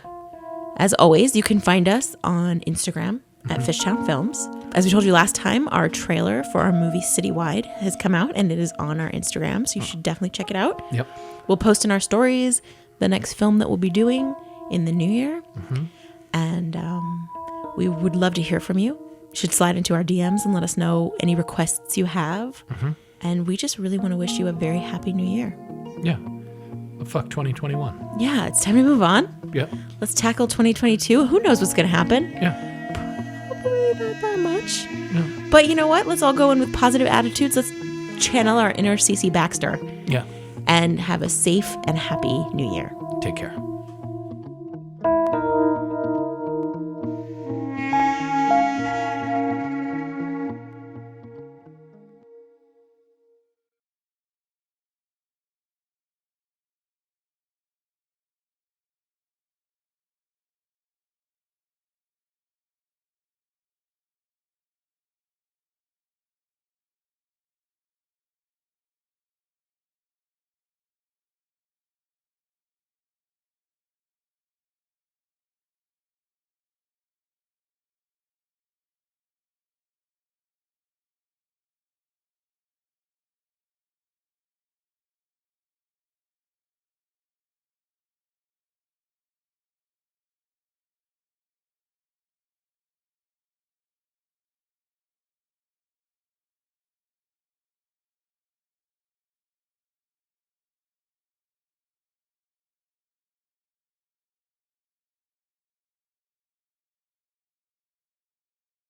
as always, you can find us on Instagram at Fishtown Films. As we told you last time, our trailer for our movie Citywide has come out, and it is on our Instagram, so you should definitely check it out. Yep. We'll post in our stories the next film that we'll be doing in the new year. And we would love to hear from you. You should slide into our DMs and let us know any requests you have. And we just really want to wish you a very happy new year. Yeah. Well, fuck 2021. Yeah, it's time to move on. Yep. Let's tackle 2022. Who knows what's going to happen? Yeah. Probably not that much. No. But you know what? Let's all go in with positive attitudes. Let's channel our inner CC Baxter Yeah. and have a safe and happy new year. Take care.